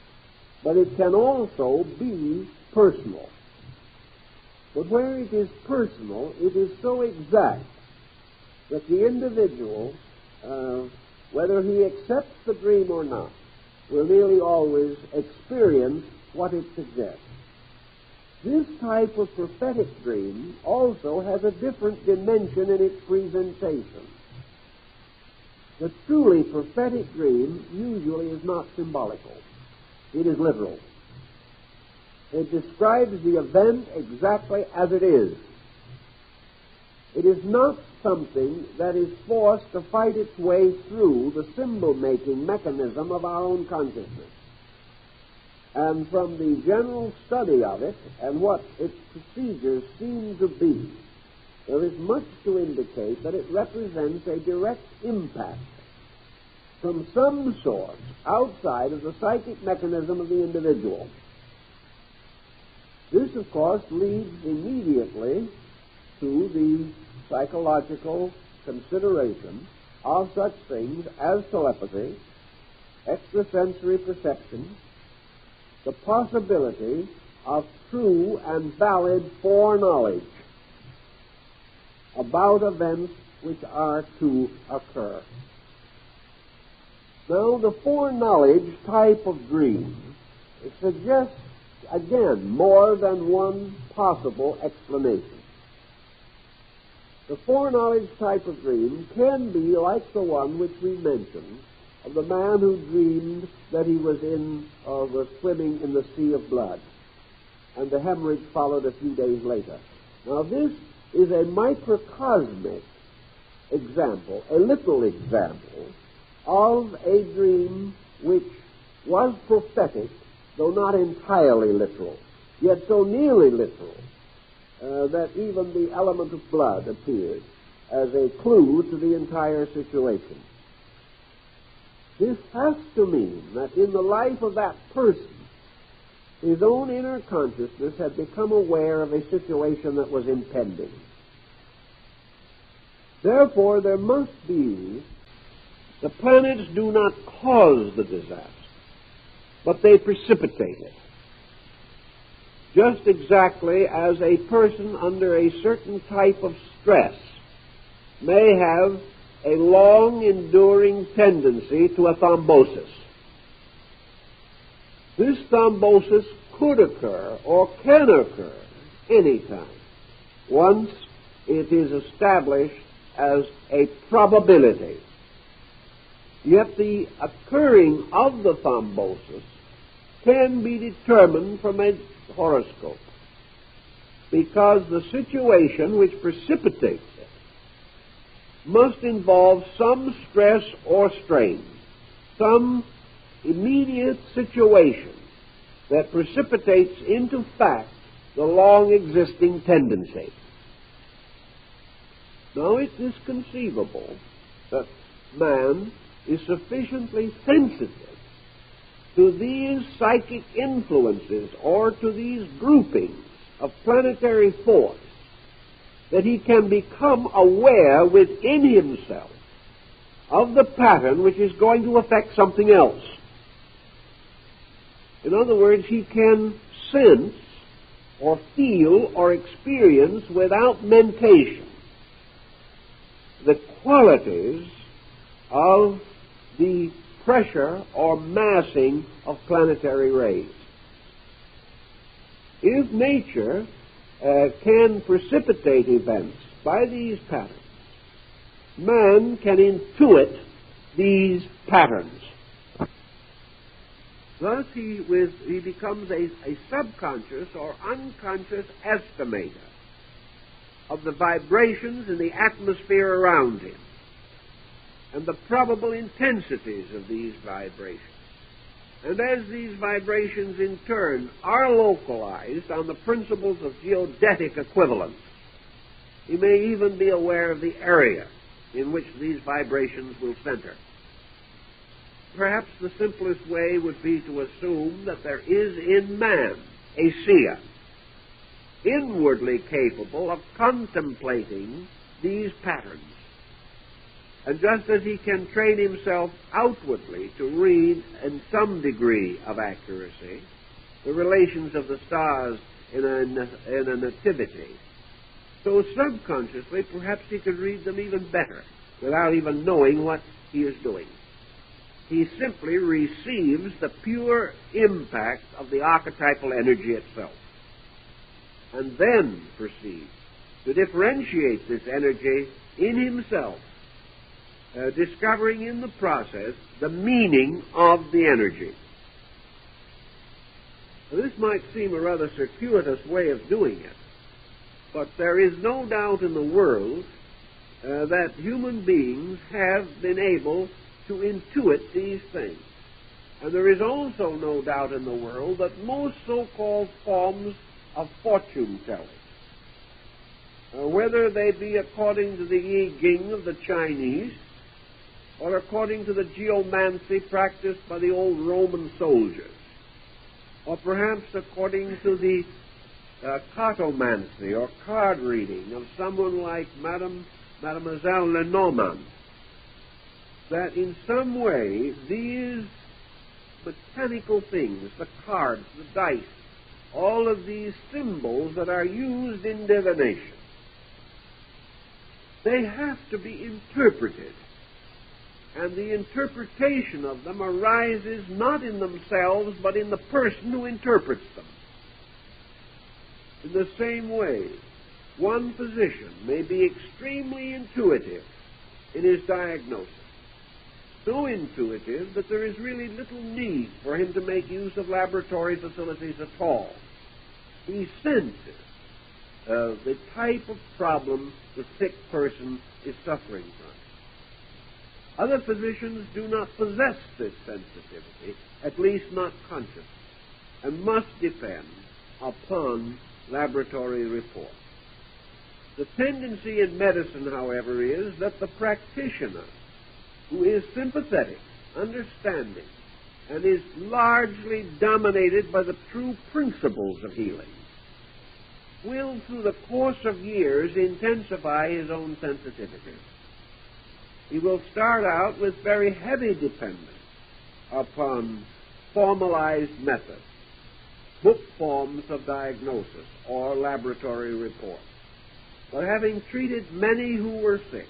but it can also be personal. But where it is personal, it is so exact that the individual, whether he accepts the dream or not, will nearly always experience what it suggests. This type of prophetic dream also has a different dimension in its presentation. The truly prophetic dream usually is not symbolical. It is literal. It describes the event exactly as it is. It is not something that is forced to fight its way through the symbol-making mechanism of our own consciousness. And from the general study of it and what its procedures seem to be, there is much to indicate that it represents a direct impact from some source outside of the psychic mechanism of the individual. This, of course, leads immediately to the psychological consideration of such things as telepathy, extrasensory perception, the possibility of true and valid foreknowledge about events which are to occur. Now, the foreknowledge type of dream suggests, again, more than one possible explanation. The foreknowledge type of dream can be like the one which we mentioned of the man who dreamed that he was swimming in the sea of blood, and the hemorrhage followed a few days later. Now, this is a microcosmic example, a little example, of a dream which was prophetic, though not entirely literal, yet so nearly literal that even the element of blood appeared as a clue to the entire situation. This has to mean that in the life of that person, his own inner consciousness had become aware of a situation that was impending. Therefore, there must be, the planets do not cause the disaster, but they precipitate it. Just exactly as a person under a certain type of stress may have a long enduring tendency to a thrombosis. This thrombosis could occur or can occur anytime once it is established as a probability. Yet the occurring of the thrombosis can be determined from a horoscope, because the situation which precipitates it must involve some stress or strain, some immediate situation that precipitates into fact the long-existing tendency. Now, it is conceivable that man is sufficiently sensitive to these psychic influences or to these groupings of planetary force that he can become aware within himself of the pattern which is going to affect something else. In other words, he can sense or feel or experience without mentation the qualities of the pressure or massing of planetary rays. If nature can precipitate events by these patterns, man can intuit these patterns. Thus he becomes a subconscious or unconscious estimator of the vibrations in the atmosphere around him and the probable intensities of these vibrations. And as these vibrations in turn are localized on the principles of geodetic equivalence, he may even be aware of the area in which these vibrations will center. Perhaps the simplest way would be to assume that there is in man a seer, inwardly capable of contemplating these patterns. And just as he can train himself outwardly to read in some degree of accuracy the relations of the stars in a nativity, so subconsciously perhaps he could read them even better without even knowing what he is doing. He simply receives the pure impact of the archetypal energy itself, and then proceeds to differentiate this energy in himself, discovering in the process the meaning of the energy. Now, this might seem a rather circuitous way of doing it, but there is no doubt in the world that human beings have been able to intuit these things. And there is also no doubt in the world that most so-called forms of fortune-telling, whether they be according to the I Ching of the Chinese or according to the geomancy practiced by the old Roman soldiers, or perhaps according to the cartomancy or card reading of someone like Mademoiselle Lenormand, that in some way these mechanical things, the cards, the dice, all of these symbols that are used in divination, they have to be interpreted. And the interpretation of them arises not in themselves, but in the person who interprets them. In the same way, one physician may be extremely intuitive in his diagnosis, so intuitive that there is really little need for him to make use of laboratory facilities at all. He senses the type of problem the sick person is suffering from. Other physicians do not possess this sensitivity, at least not consciously, and must depend upon laboratory reports. The tendency in medicine, however, is that the practitioner, who is sympathetic, understanding, and is largely dominated by the true principles of healing, will, through the course of years, intensify his own sensitivity. He will start out with very heavy dependence upon formalized methods, book forms of diagnosis, or laboratory reports. But having treated many who were sick,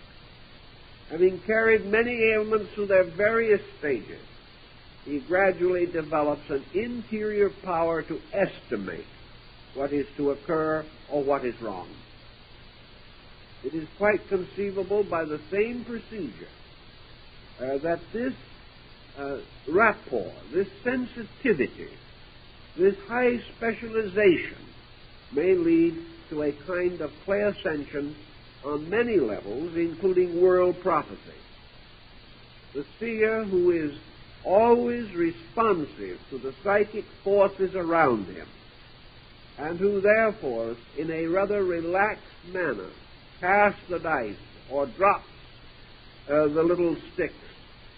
having carried many ailments through their various stages, he gradually develops an interior power to estimate what is to occur or what is wrong. It is quite conceivable by the same procedure that this rapport, this sensitivity, this high specialization may lead to a kind of clairsentience on many levels, including world prophecy. The seer who is always responsive to the psychic forces around him, and who therefore, in a rather relaxed manner, casts the dice or drops the little sticks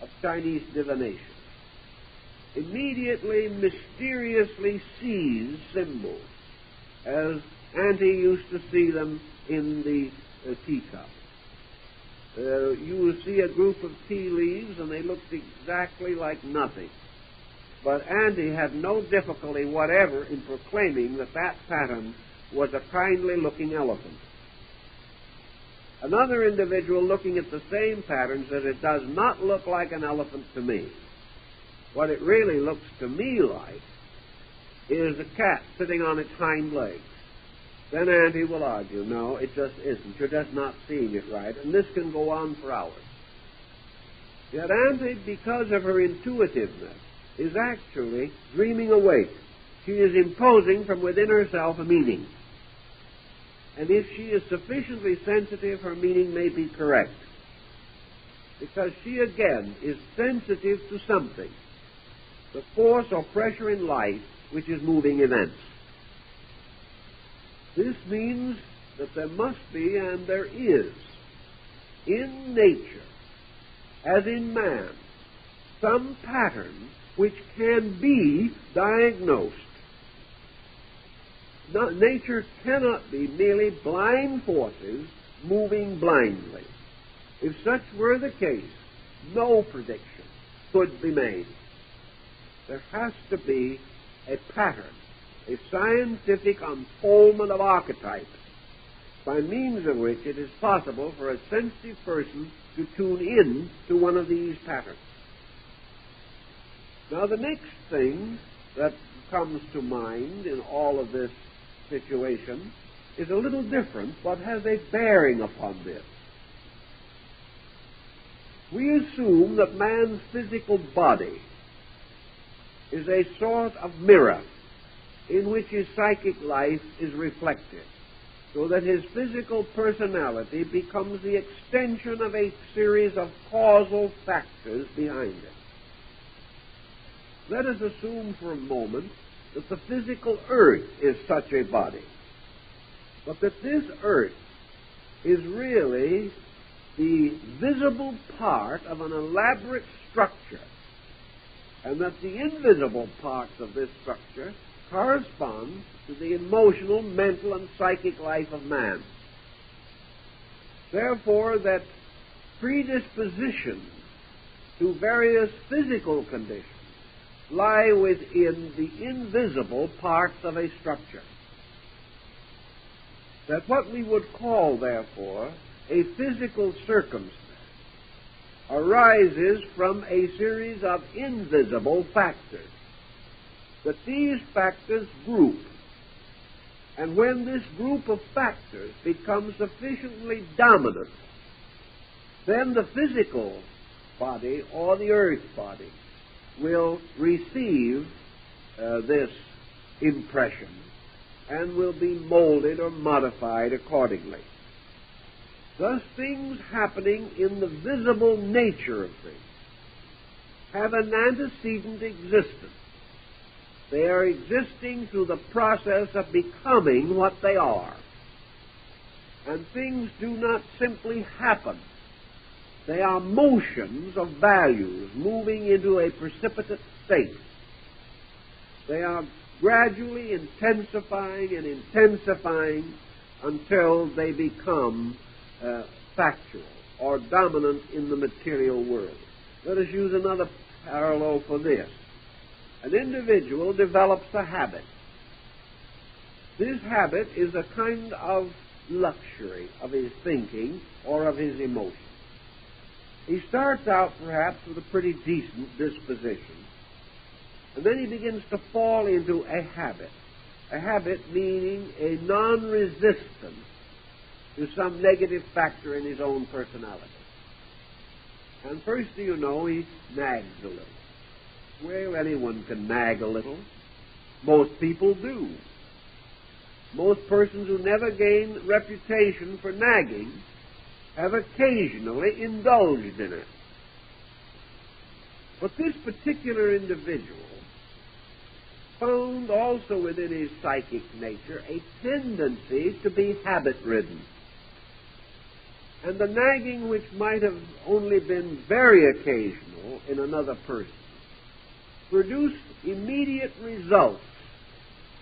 of Chinese divination, immediately mysteriously sees symbols as Auntie used to see them in the teacup. You will see a group of tea leaves, and they looked exactly like nothing. But Auntie had no difficulty whatever in proclaiming that that pattern was a kindly-looking elephant. Another individual looking at the same pattern said, "It does not look like an elephant to me. What it really looks to me like is a cat sitting on its hind legs." Then Auntie will argue, "No, it just isn't. You're just not seeing it right." And this can go on for hours. Yet Auntie, because of her intuitiveness, is actually dreaming awake. She is imposing from within herself a meaning. And if she is sufficiently sensitive, her meaning may be correct. Because she, again, is sensitive to something, the force or pressure in life which is moving events. This means that there must be, and there is, in nature, as in man, some pattern which can be diagnosed. Nature cannot be merely blind forces moving blindly. If such were the case, no prediction could be made. There has to be a pattern, a scientific unfoldment of archetypes, by means of which it is possible for a sensitive person to tune in to one of these patterns. Now, the next thing that comes to mind in all of this situation is a little different, but has a bearing upon this. We assume that man's physical body is a sort of mirror in which his psychic life is reflected, so that his physical personality becomes the extension of a series of causal factors behind it. Let us assume for a moment that the physical earth is such a body, but that this earth is really the visible part of an elaborate structure, and that the invisible parts of this structure correspond to the emotional, mental, and psychic life of man. Therefore, that predispositions to various physical conditions lie within the invisible parts of a structure. That what we would call, therefore, a physical circumstance arises from a series of invisible factors. That these factors group, and when this group of factors becomes sufficiently dominant, then the physical body or the earth body will receive this impression and will be molded or modified accordingly. Thus, things happening in the visible nature of things have an antecedent existence. They are existing through the process of becoming what they are. And things do not simply happen. They are motions of values moving into a precipitate state. They are gradually intensifying and intensifying until they become factual or dominant in the material world. Let us use another parallel for this. An individual develops a habit. This habit is a kind of luxury of his thinking or of his emotions. He starts out perhaps with a pretty decent disposition, and then he begins to fall into a habit meaning a non-resistance to some negative factor in his own personality. And first thing you know, he nags a little. Well, anyone can nag a little. Most people do. Most persons who never gain reputation for nagging have occasionally indulged in it. But this particular individual found also within his psychic nature a tendency to be habit-ridden. And the nagging, which might have only been very occasional in another person, produced immediate results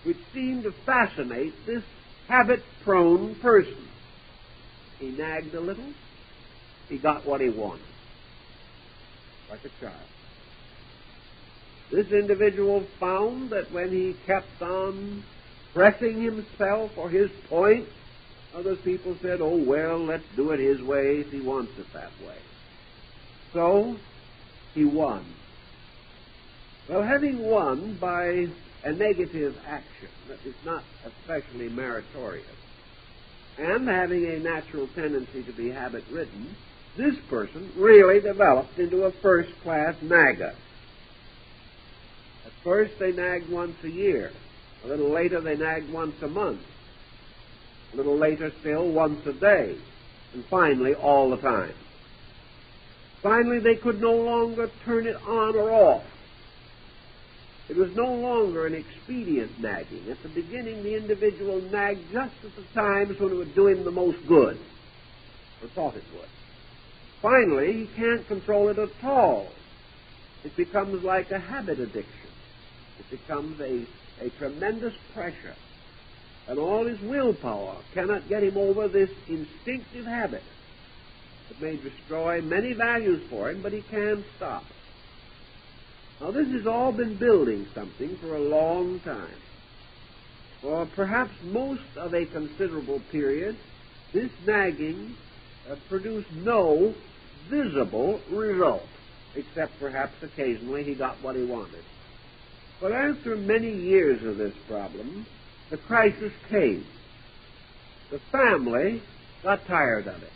which seemed to fascinate this habit-prone person. He nagged a little, he got what he wanted, like a child. This individual found that when he kept on pressing himself or his point, other people said, oh, well, let's do it his way if he wants it that way. So, he won. Well, having won by a negative action that is not especially meritorious, and having a natural tendency to be habit-ridden, this person really developed into a first-class nagger. At first, they nagged once a year. A little later, they nagged once a month. A little later still, once a day. And finally, all the time. Finally, they could no longer turn it on or off. It was no longer an expedient nagging. At the beginning, the individual nagged just at the times when it would do him the most good, or thought it would. Finally, he can't control it at all. It becomes like a habit addiction. It becomes a tremendous pressure. And all his willpower cannot get him over this instinctive habit. It may destroy many values for him, but he can't stop. Now, this has all been building something for a long time. For perhaps most of a considerable period, this nagging produced no visible result, except perhaps occasionally he got what he wanted. But after many years of this problem, the crisis came. The family got tired of it.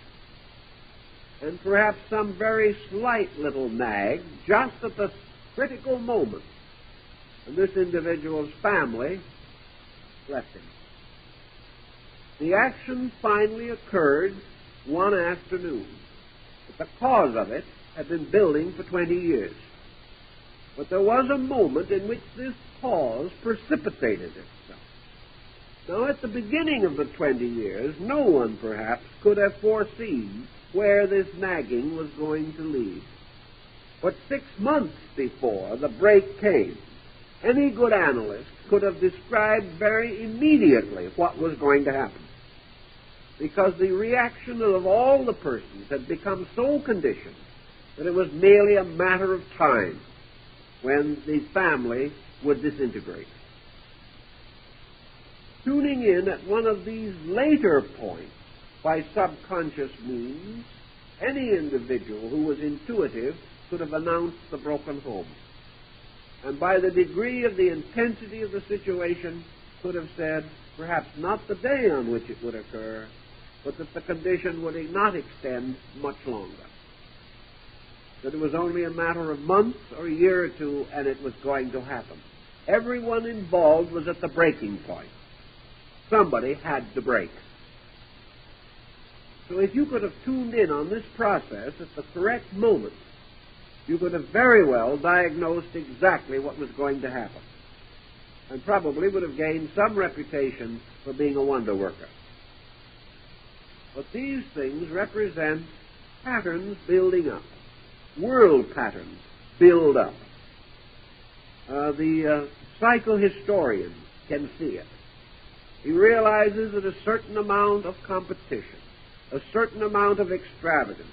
And perhaps some very slight little nag, just at the critical moment, and this individual's family left him. The action finally occurred one afternoon, but the cause of it had been building for 20 years. But there was a moment in which this cause precipitated itself. Now, at the beginning of the 20 years, no one, perhaps, could have foreseen where this nagging was going to lead. But 6 months before the break came, any good analyst could have described very immediately what was going to happen, because the reaction of all the persons had become so conditioned that it was merely a matter of time when the family would disintegrate. Tuning in at one of these later points by subconscious means, any individual who was intuitive could have announced the broken home. And by the degree of the intensity of the situation, could have said, perhaps not the day on which it would occur, but that the condition would not extend much longer. That it was only a matter of months or a year or two, and it was going to happen. Everyone involved was at the breaking point. Somebody had to break. So if you could have tuned in on this process at the correct moment, you could have very well diagnosed exactly what was going to happen, and probably would have gained some reputation for being a wonder worker. But these things represent patterns building up. World patterns build up. The psychohistorian can see it. He realizes that a certain amount of competition, a certain amount of extravagance,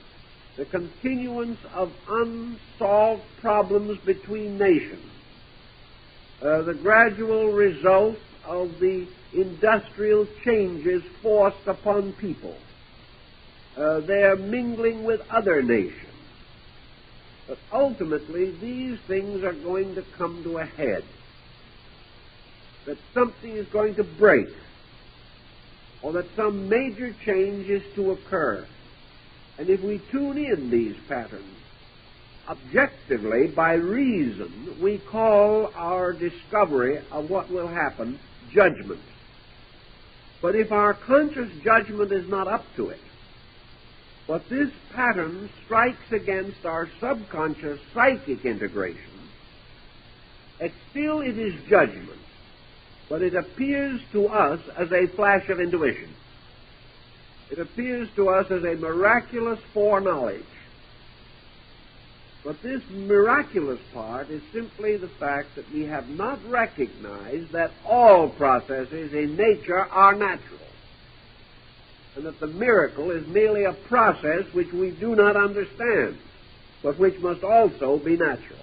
the continuance of unsolved problems between nations, the gradual result of the industrial changes forced upon people, their mingling with other nations. But ultimately, these things are going to come to a head, that something is going to break, or that some major change is to occur. And if we tune in these patterns, objectively, by reason, we call our discovery of what will happen judgment. But if our conscious judgment is not up to it, but this pattern strikes against our subconscious psychic integration, still it is judgment, but it appears to us as a flash of intuition. It appears to us as a miraculous foreknowledge. But this miraculous part is simply the fact that we have not recognized that all processes in nature are natural. and that the miracle is merely a process which we do not understand, but which must also be natural.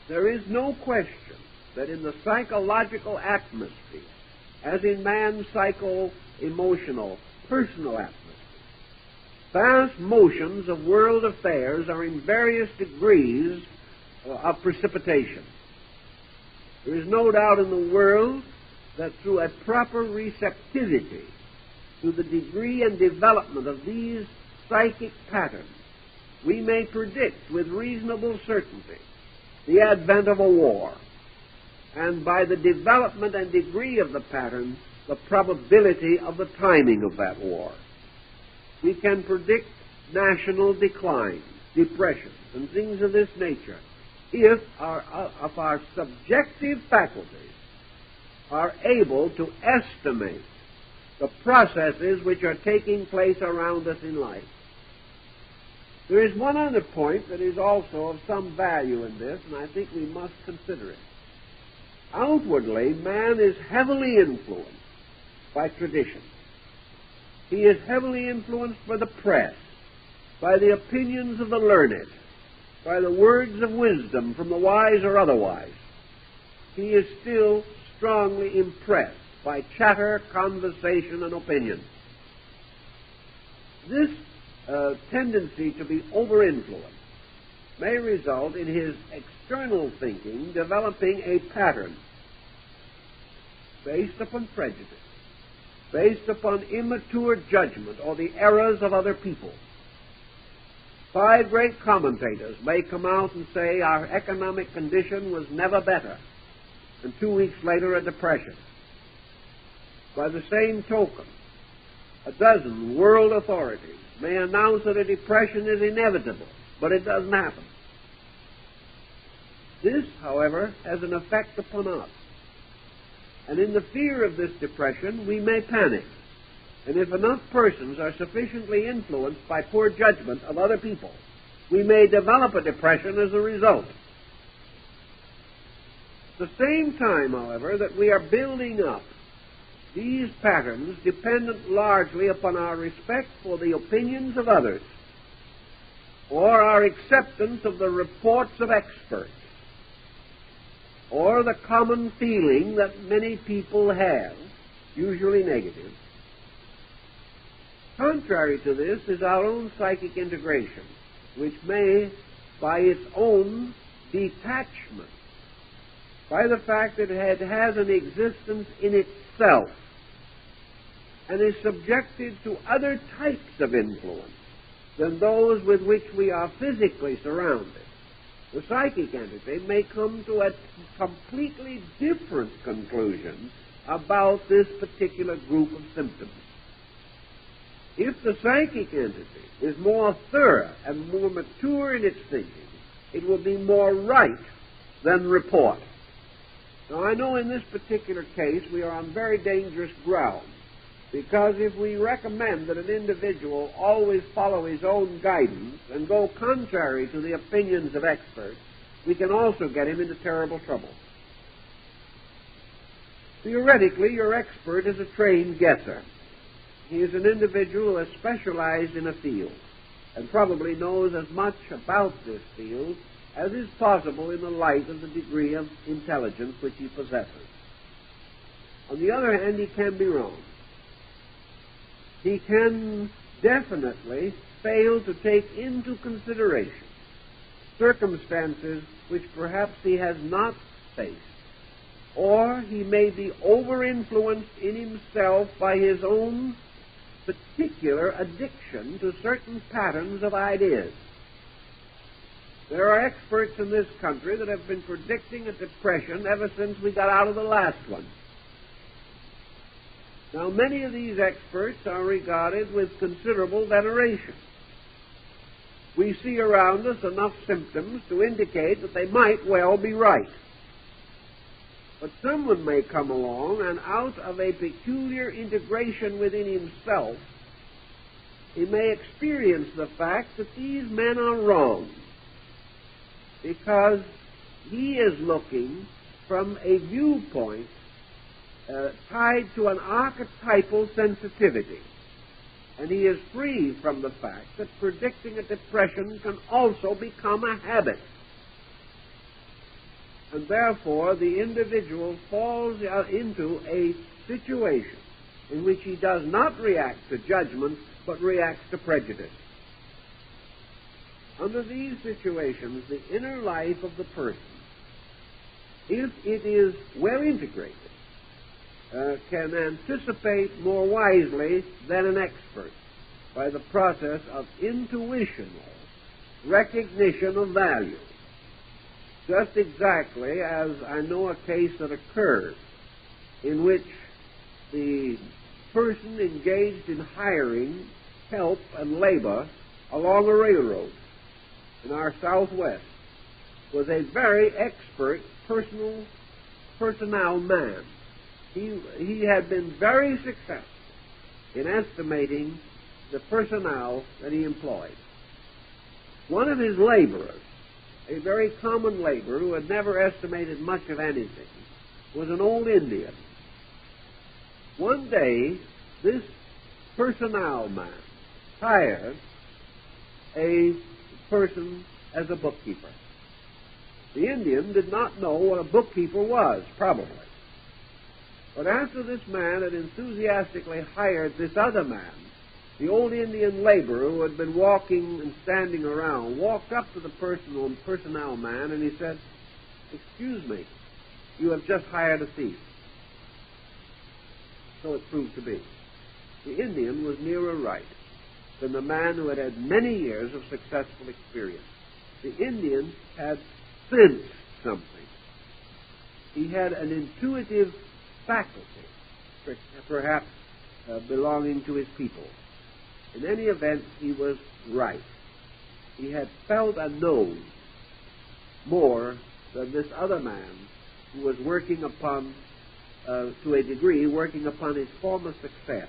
There is no question that in the psychological atmosphere, as in man's psycho-emotional, personal atmosphere, vast motions of world affairs are in various degrees of precipitation. There is no doubt in the world that through a proper receptivity to the degree and development of these psychic patterns, we may predict with reasonable certainty the advent of a war, and by the development and degree of the pattern, the probability of the timing of that war. We can predict national declines, depressions, and things of this nature if our subjective faculties are able to estimate the processes which are taking place around us in life. There is one other point that is also of some value in this, and I think we must consider it. Outwardly, man is heavily influenced by tradition. He is heavily influenced by the press, by the opinions of the learned, by the words of wisdom from the wise or otherwise. He is still strongly impressed by chatter, conversation, and opinion. This tendency to be over-influenced may result in his external thinking developing a pattern based upon prejudice, based upon immature judgment or the errors of other people. 5 great commentators may come out and say our economic condition was never better, and 2 weeks later a depression. By the same token, a dozen world authorities may announce that a depression is inevitable, but it doesn't happen. This, however, has an effect upon us. And in the fear of this depression, we may panic. And if enough persons are sufficiently influenced by poor judgment of other people, we may develop a depression as a result. At the same time, however, that we are building up these patterns dependent largely upon our respect for the opinions of others or our acceptance of the reports of experts or the common feeling that many people have, usually negative. Contrary to this is our own psychic integration, which may, by its own detachment, by the fact that it has an existence in itself and is subjected to other types of influence than those with which we are physically surrounded, the psychic entity may come to a completely different conclusion about this particular group of symptoms. If the psychic entity is more thorough and more mature in its thinking, it will be more right than report. Now, I know in this particular case we are on very dangerous ground, because if we recommend that an individual always follow his own guidance and go contrary to the opinions of experts, we can also get him into terrible trouble. Theoretically, your expert is a trained guesser. He is an individual who has specialized in a field and probably knows as much about this field as is possible in the light of the degree of intelligence which he possesses. On the other hand, he can be wrong. He can definitely fail to take into consideration circumstances which perhaps he has not faced, or he may be over-influenced in himself by his own particular addiction to certain patterns of ideas. There are experts in this country that have been predicting a depression ever since we got out of the last one. Now, many of these experts are regarded with considerable veneration. We see around us enough symptoms to indicate that they might well be right. But someone may come along and out of a peculiar integration within himself, he may experience the fact that these men are wrong, because he is looking from a viewpoint tied to an archetypal sensitivity. And he is free from the fact that predicting a depression can also become a habit. And therefore, the individual falls into a situation in which he does not react to judgment, but reacts to prejudice. Under these situations, the inner life of the person, if it is well integrated, can anticipate more wisely than an expert by the process of intuitional recognition of value. Just exactly as I know a case that occurred in which the person engaged in hiring help and labor along a railroad in our Southwest was a very expert personnel man. He had been very successful in estimating the personnel that he employed. One of his laborers, a very common laborer who had never estimated much of anything, was an old Indian. One day, this personnel man hired a person as a bookkeeper. The Indian did not know what a bookkeeper was, probably. But after this man had enthusiastically hired this other man, the old Indian laborer who had been walking and standing around walked up to the personnel man and he said, "Excuse me, you have just hired a thief." So it proved to be. The Indian was nearer right than the man who had had many years of successful experience. The Indian had sensed something. He had an intuitive faculty, perhaps belonging to his people. In any event, he was right. He had felt and known more than this other man who was working upon, to a degree, working upon his former success.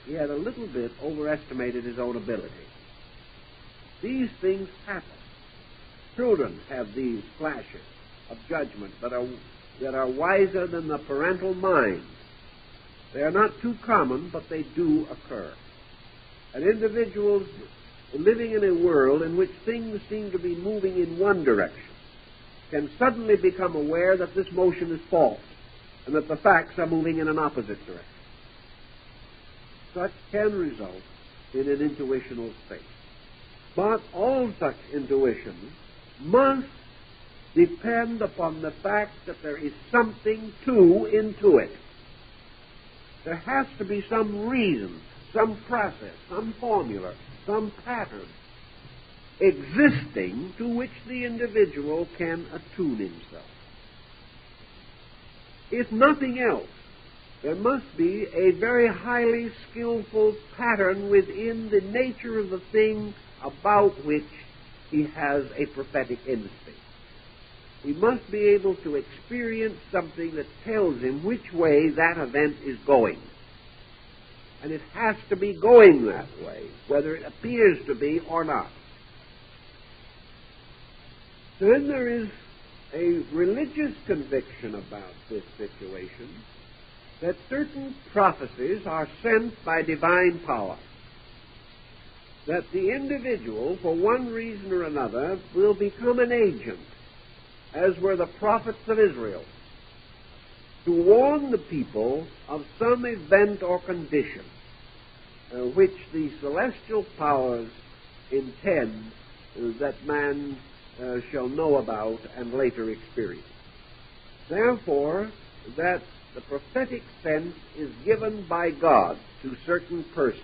He had a little bit overestimated his own ability. These things happen. Children have these flashes of judgment that are wiser than the parental mind. They are not too common, but they do occur. And individuals living in a world in which things seem to be moving in one direction can suddenly become aware that this motion is false and that the facts are moving in an opposite direction. Such can result in an intuitional state. But all such intuitions must depend upon the fact that there is something to intuit. There has to be some reason, some process, some formula, some pattern existing to which the individual can attune himself. If nothing else, there must be a very highly skillful pattern within the nature of the thing about which he has a prophetic instinct. He must be able to experience something that tells him which way that event is going. And it has to be going that way, whether it appears to be or not. Then there is a religious conviction about this situation that certain prophecies are sent by divine power, that the individual, for one reason or another, will become an agent, as were the prophets of Israel, to warn the people of some event or condition which the celestial powers intend that man shall know about and later experience. Therefore, that the prophetic sense is given by God to certain persons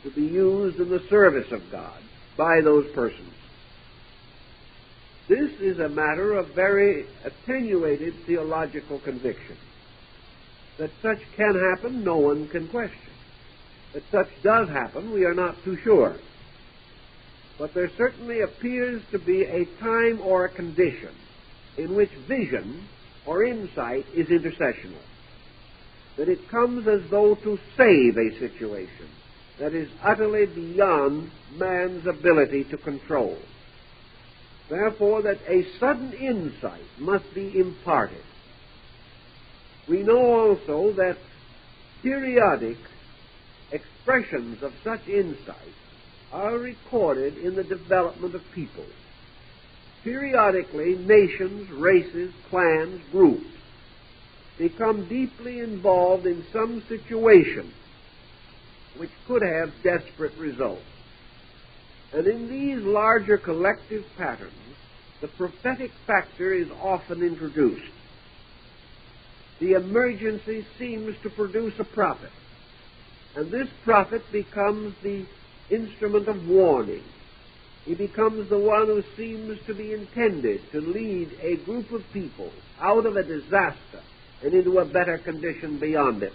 to be used in the service of God by those persons. This is a matter of very attenuated theological conviction. That such can happen, no one can question. That such does happen, we are not too sure. But there certainly appears to be a time or a condition in which vision or insight is intercessional. That it comes as though to save a situation that is utterly beyond man's ability to control. Therefore, that a sudden insight must be imparted. We know also that periodic expressions of such insight are recorded in the development of peoples. Periodically, nations, races, clans, groups become deeply involved in some situation which could have desperate results. And in these larger collective patterns, the prophetic factor is often introduced. The emergency seems to produce a prophet, and this prophet becomes the instrument of warning. He becomes the one who seems to be intended to lead a group of people out of a disaster and into a better condition beyond it.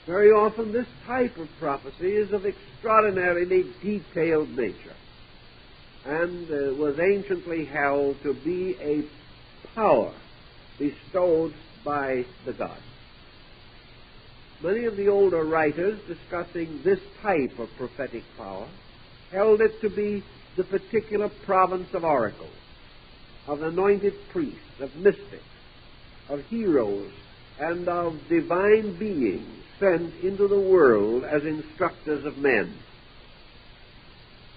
Very often this type of prophecy is of extraordinarily detailed nature and was anciently held to be a power bestowed by the gods. Many of the older writers discussing this type of prophetic power held it to be the particular province of oracles, of anointed priests, of mystics, of heroes, and of divine beings sent into the world as instructors of men.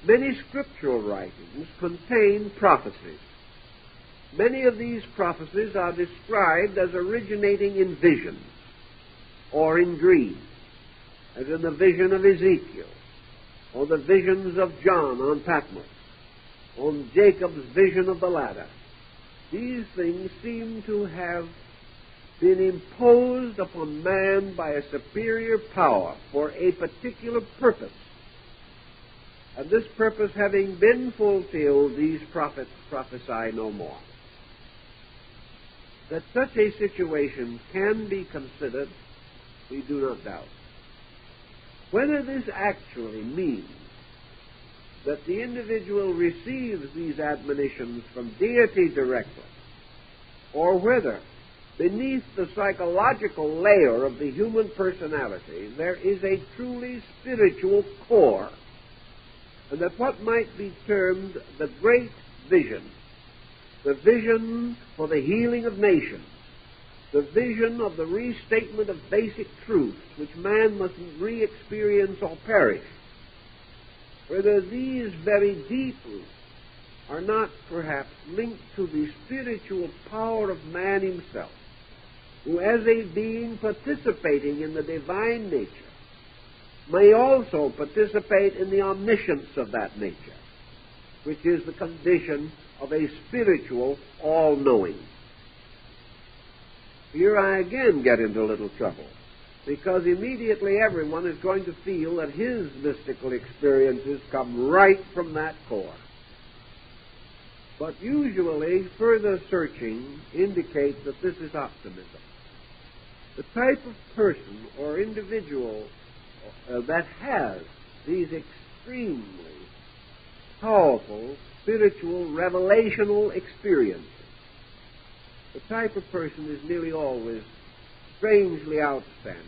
Many scriptural writings contain prophecies. Many of these prophecies are described as originating in visions or in dreams, as in the vision of Ezekiel, or the visions of John on Patmos, on Jacob's vision of the ladder. These things seem to have been imposed upon man by a superior power for a particular purpose. And this purpose having been fulfilled, these prophets prophesy no more. That such a situation can be considered, we do not doubt. Whether this actually means that the individual receives these admonitions from deity directly, or whether beneath the psychological layer of the human personality there is a truly spiritual core, and that what might be termed the great vision, the vision for the healing of nations, the vision of the restatement of basic truths which man must re-experience or perish, whether these very deep roots are not perhaps linked to the spiritual power of man himself, who as a being participating in the divine nature may also participate in the omniscience of that nature, which is the condition of a spiritual all-knowing. Here I again get into a little trouble, because immediately everyone is going to feel that his mystical experiences come right from that core. But usually further searching indicates that this is optimism. The type of person or individual that has these extremely powerful spiritual revelational experiences, the type of person is nearly always strangely outstanding,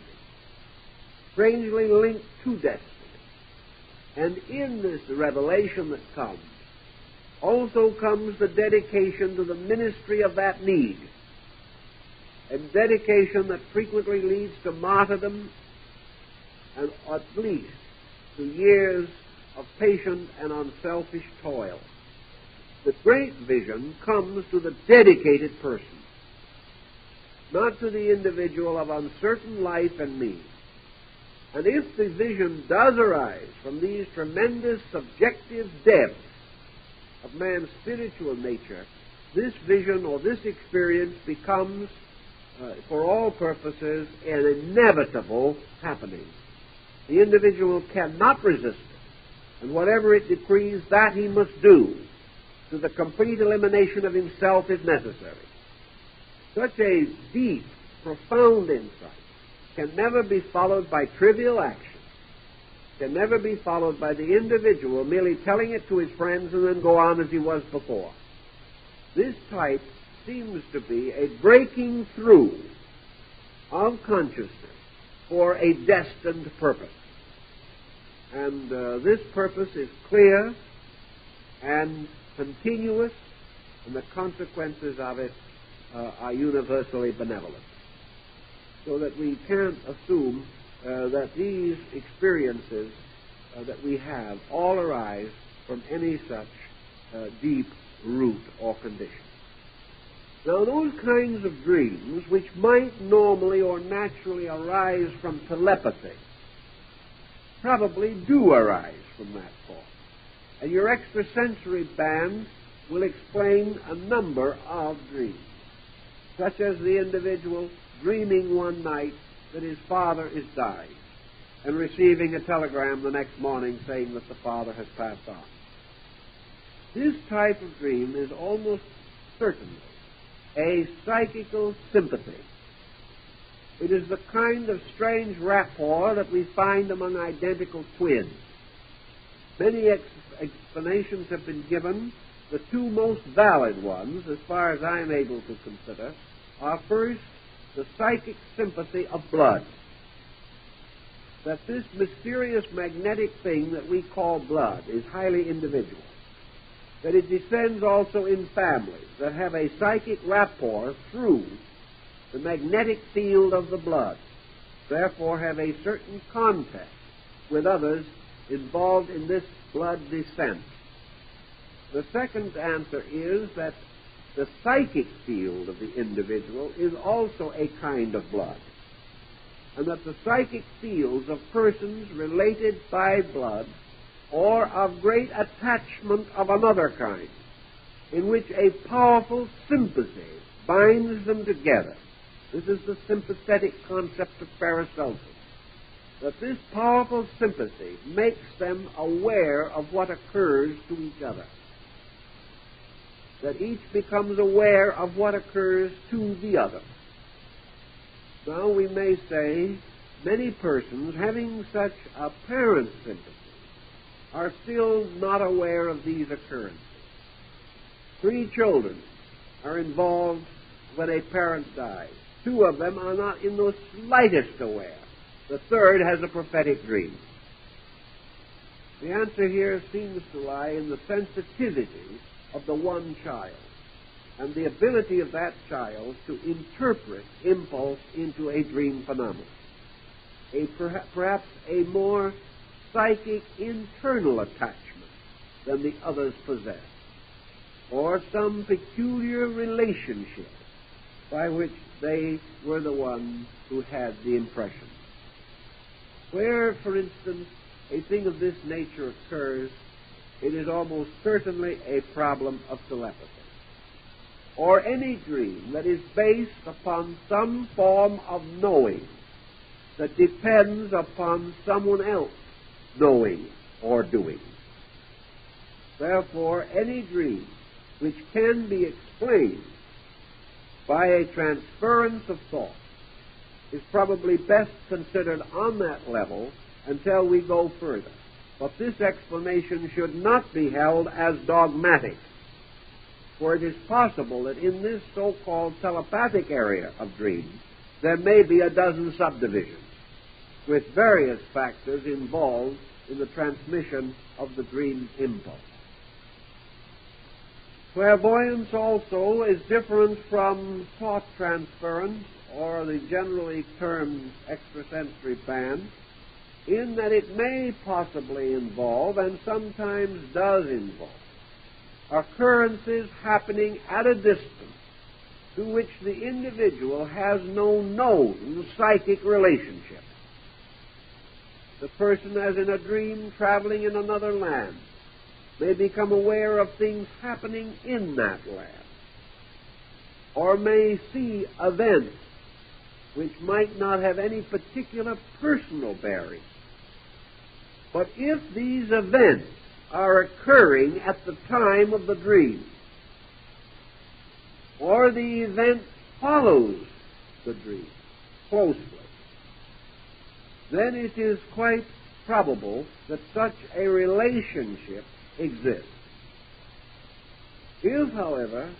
strangely linked to destiny. And in this revelation that comes, also comes the dedication to the ministry of that need, a dedication that frequently leads to martyrdom and at least to years of patient and unselfish toil. The great vision comes to the dedicated person, not to the individual of uncertain life and means. And if the vision does arise from these tremendous subjective depths of man's spiritual nature, this vision or this experience becomes, for all purposes, an inevitable happening. The individual cannot resist it, and whatever it decrees, that he must do, to the complete elimination of himself if necessary. Such a deep, profound insight can never be followed by trivial action, can never be followed by the individual merely telling it to his friends and then go on as he was before. This type seems to be a breaking through of consciousness for a destined purpose. And this purpose is clear and continuous, and the consequences of it are universally benevolent. So that we can't assume that these experiences that we have all arise from any such deep root or condition. Now, those kinds of dreams which might normally or naturally arise from telepathy probably do arise from that cause. And your extrasensory band will explain a number of dreams, such as the individual dreaming one night that his father is dying and receiving a telegram the next morning saying that the father has passed on. This type of dream is almost certainly a psychical sympathy. It is the kind of strange rapport that we find among identical twins. Many explanations have been given. The two most valid ones, as far as I am able to consider, are first, the psychic sympathy of blood. That this mysterious magnetic thing that we call blood is highly individual. That it descends also in families that have a psychic rapport through the magnetic field of the blood, therefore have a certain contact with others involved in this blood descent. The second answer is that the psychic field of the individual is also a kind of blood, and that the psychic fields of persons related by blood or of great attachment of another kind, in which a powerful sympathy binds them together. This is the sympathetic concept of Paracelsus, that this powerful sympathy makes them aware of what occurs to each other, that each becomes aware of what occurs to the other. Now we may say many persons having such apparent sympathy are still not aware of these occurrences. 3 children are involved when a parent dies. 2 of them are not in the slightest aware. The third has a prophetic dream. The answer here seems to lie in the sensitivity of the one child and the ability of that child to interpret impulse into a dream phenomenon, perhaps a more psychic internal attachment than the others possess, or some peculiar relationship by which they were the ones who had the impression. Where, for instance, a thing of this nature occurs, it is almost certainly a problem of telepathy, or any dream that is based upon some form of knowing that depends upon someone else knowing or doing. Therefore, any dream which can be explained by a transference of thought is probably best considered on that level until we go further. But this explanation should not be held as dogmatic, for it is possible that in this so-called telepathic area of dreams there may be a dozen subdivisions with various factors involved in the transmission of the dream impulse. Clairvoyance also is different from thought transference, or the generally termed extrasensory band, in that it may possibly involve, and sometimes does involve, occurrences happening at a distance to which the individual has no known psychic relationship. The person, as in a dream traveling in another land, may become aware of things happening in that land, or may see events which might not have any particular personal bearing. But if these events are occurring at the time of the dream, or the event follows the dream closely, then it is quite probable that such a relationship exists. If, however,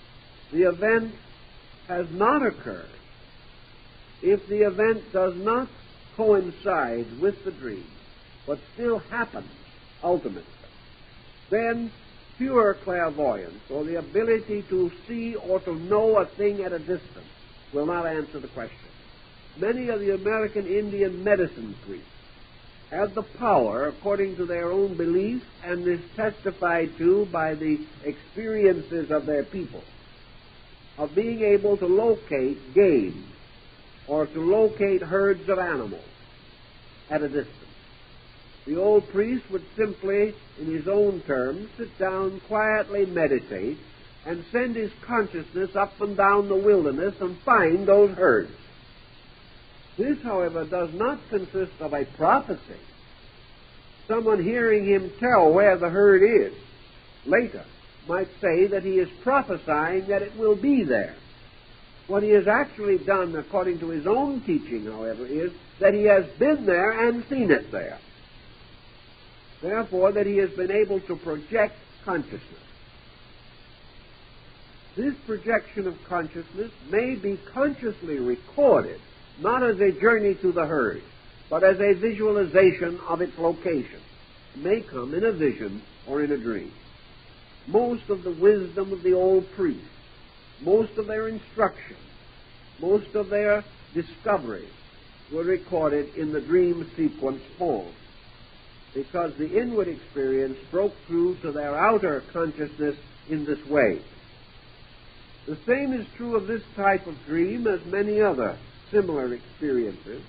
the event has not occurred, if the event does not coincide with the dream, but still happens ultimately, then pure clairvoyance, or the ability to see or to know a thing at a distance, will not answer the question. Many of the American Indian medicine priests have the power, according to their own belief, and is testified to by the experiences of their people, of being able to locate game or to locate herds of animals at a distance. The old priest would simply, in his own terms, sit down, quietly meditate, and send his consciousness up and down the wilderness and find those herds. This, however, does not consist of a prophecy. Someone hearing him tell where the herd is later might say that he is prophesying that it will be there. What he has actually done, according to his own teaching, however, is that he has been there and seen it there. Therefore, that he has been able to project consciousness. This projection of consciousness may be consciously recorded, not as a journey to the herd, but as a visualization of its location. It may come in a vision or in a dream. Most of the wisdom of the old priests, most of their instruction, most of their discoveries were recorded in the dream sequence form, because the inward experience broke through to their outer consciousness in this way. The same is true of this type of dream as many other similar experiences,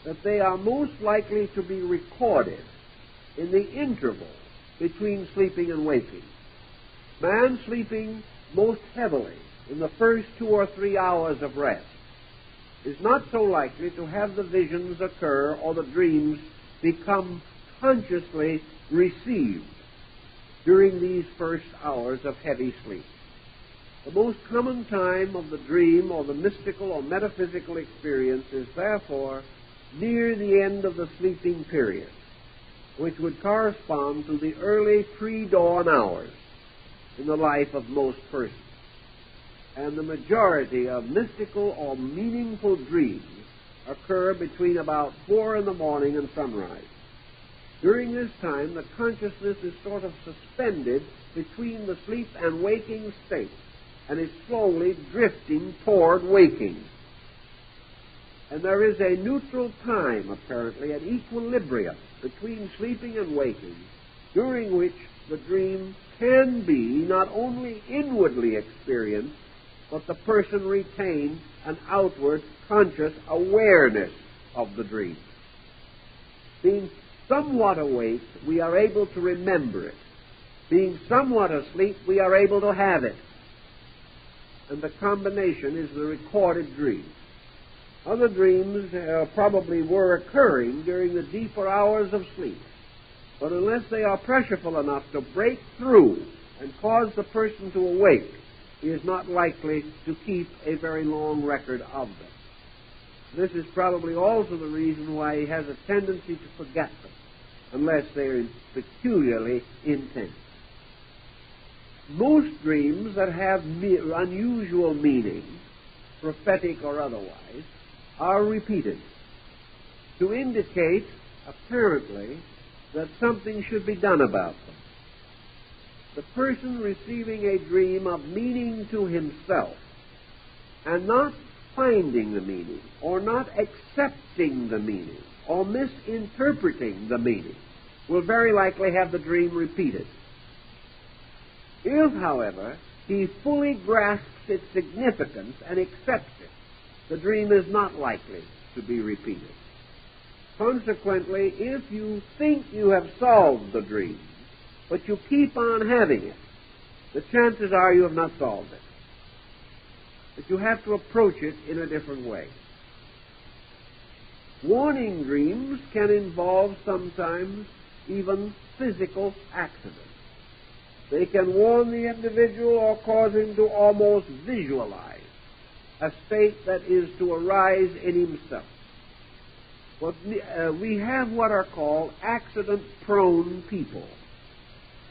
that they are most likely to be recorded in the interval between sleeping and waking. Man sleeping most heavily in the first 2 or 3 hours of rest is not so likely to have the visions occur or the dreams become consciously received during these first hours of heavy sleep. The most common time of the dream or the mystical or metaphysical experience is therefore near the end of the sleeping period, which would correspond to the early pre-dawn hours in the life of most persons. And the majority of mystical or meaningful dreams occur between about 4 in the morning and sunrise. During this time, the consciousness is sort of suspended between the sleep and waking state, and is slowly drifting toward waking. And there is a neutral time, apparently, at equilibrium between sleeping and waking, during which the dream can be not only inwardly experienced, but the person retains an outward conscious awareness of the dream. Being somewhat awake, we are able to remember it. Being somewhat asleep, we are able to have it. And the combination is the recorded dream. Other dreams probably were occurring during the deeper hours of sleep, but unless they are pressureful enough to break through and cause the person to awake, he is not likely to keep a very long record of them. This is probably also the reason why he has a tendency to forget them, unless they are peculiarly intense. Most dreams that have unusual meaning, prophetic or otherwise, are repeated to indicate, apparently, that something should be done about them. The person receiving a dream of meaning to himself and not finding the meaning, or not accepting the meaning, or misinterpreting the meaning, will very likely have the dream repeated. If, however, he fully grasps its significance and accepts it, the dream is not likely to be repeated. Consequently, if you think you have solved the dream, but you keep on having it, the chances are you have not solved it. But you have to approach it in a different way. Warning dreams can involve sometimes even physical accidents. They can warn the individual or cause him to almost visualize a state that is to arise in himself. But we have what are called accident-prone people.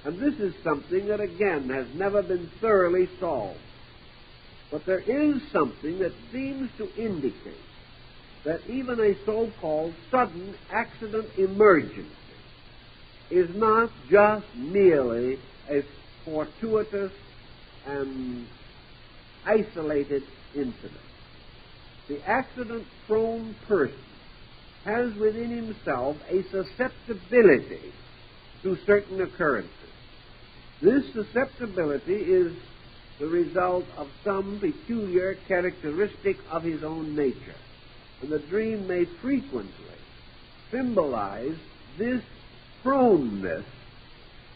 And this is something that, again, has never been thoroughly solved. But there is something that seems to indicate that even a so-called sudden accident emergency is not just merely fortuitous and isolated incident. The accident-prone person has within himself a susceptibility to certain occurrences. This susceptibility is the result of some peculiar characteristic of his own nature, and the dream may frequently symbolize this proneness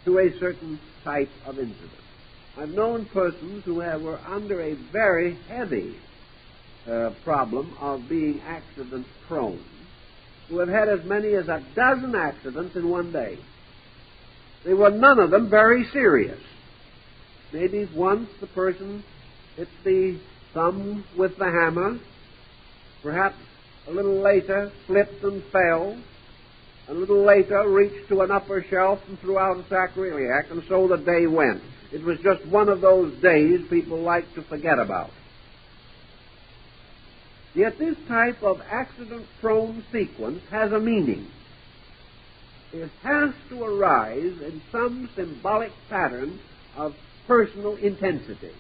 to a certain type of incident. I've known persons who were under a very heavy problem of being accident-prone, who have had as many as a dozen accidents in one day. They were none of them very serious. Maybe once the person hit the thumb with the hammer, perhaps a little later slipped and fell, a little later reached to an upper shelf and threw out a sacroiliac, and so the day went. It was just one of those days people like to forget about. Yet this type of accident-prone sequence has a meaning. It has to arise in some symbolic pattern of personal intensity.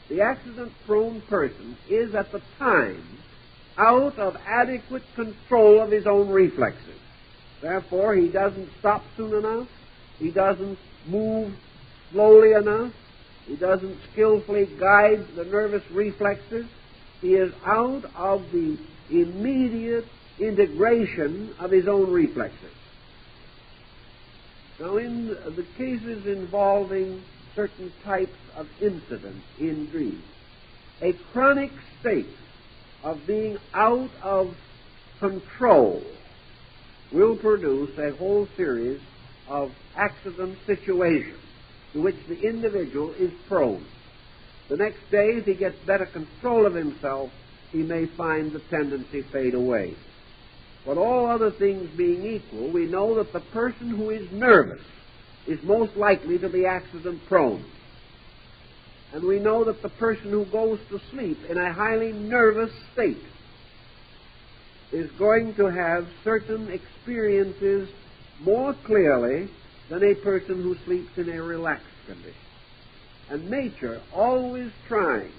The accident-prone person is at the time out of adequate control of his own reflexes. Therefore, he doesn't stop soon enough. He doesn't move slowly enough. He doesn't skillfully guide the nervous reflexes. He is out of the immediate integration of his own reflexes. Now, in the cases involving certain types of incident in dreams, a chronic state of being out of control will produce a whole series of accident situations to which the individual is prone. The next day, if he gets better control of himself, he may find the tendency fade away. But all other things being equal, we know that the person who is nervous is most likely to be accident-prone. And we know that the person who goes to sleep in a highly nervous state is going to have certain experiences more clearly than a person who sleeps in a relaxed condition. And nature, always trying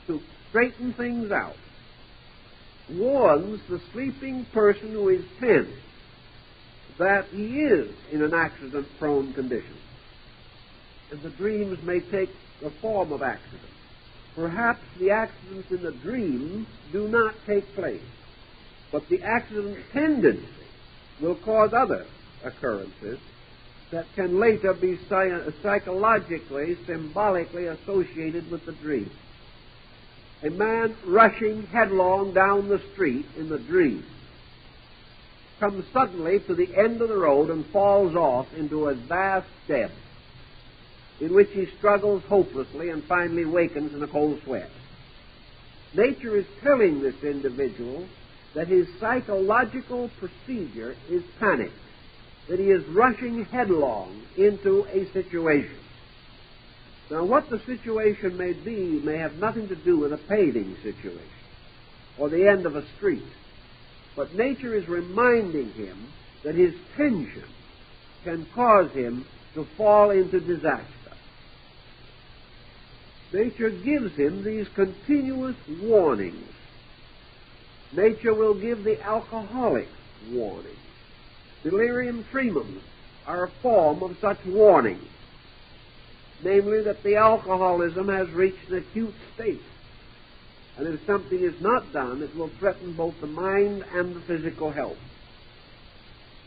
to straighten things out, warns the sleeping person who is tense that he is in an accident-prone condition. And the dreams may take the form of accidents. Perhaps the accidents in the dream do not take place, but the accident tendency will cause other occurrences that can later be psychologically, symbolically associated with the dream. A man rushing headlong down the street in the dream comes suddenly to the end of the road and falls off into a vast depth in which he struggles hopelessly and finally wakens in a cold sweat. Nature is telling this individual that his psychological procedure is panic, that he is rushing headlong into a situation. Now, what the situation may be may have nothing to do with a paving situation or the end of a street. But nature is reminding him that his tension can cause him to fall into disaster. Nature gives him these continuous warnings. Nature will give the alcoholic warning. Delirium tremens are a form of such warning, namely that the alcoholism has reached an acute state, and if something is not done, it will threaten both the mind and the physical health.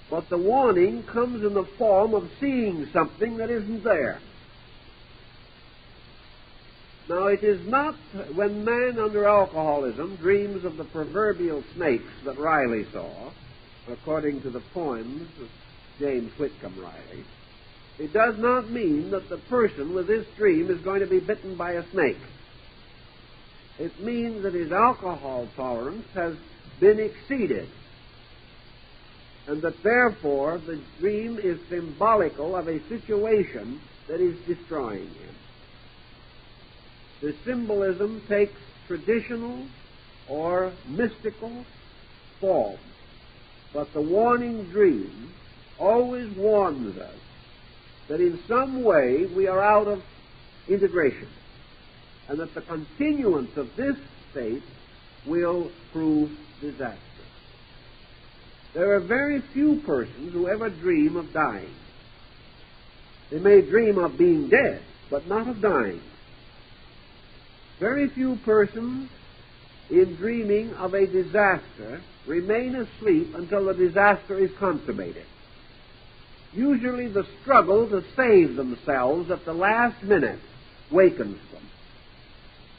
But the warning comes in the form of seeing something that isn't there. Now, it is not when man under alcoholism dreams of the proverbial snakes that Riley saw, according to the poems of James Whitcomb Riley, it does not mean that the person with this dream is going to be bitten by a snake. It means that his alcohol tolerance has been exceeded, and that therefore the dream is symbolical of a situation that is destroying him. The symbolism takes traditional or mystical form, but the warning dream always warns us that in some way we are out of integration, and that the continuance of this state will prove disastrous. There are very few persons who ever dream of dying. They may dream of being dead, but not of dying. Very few persons in dreaming of a disaster remain asleep until the disaster is consummated. Usually the struggle to save themselves at the last minute wakens them,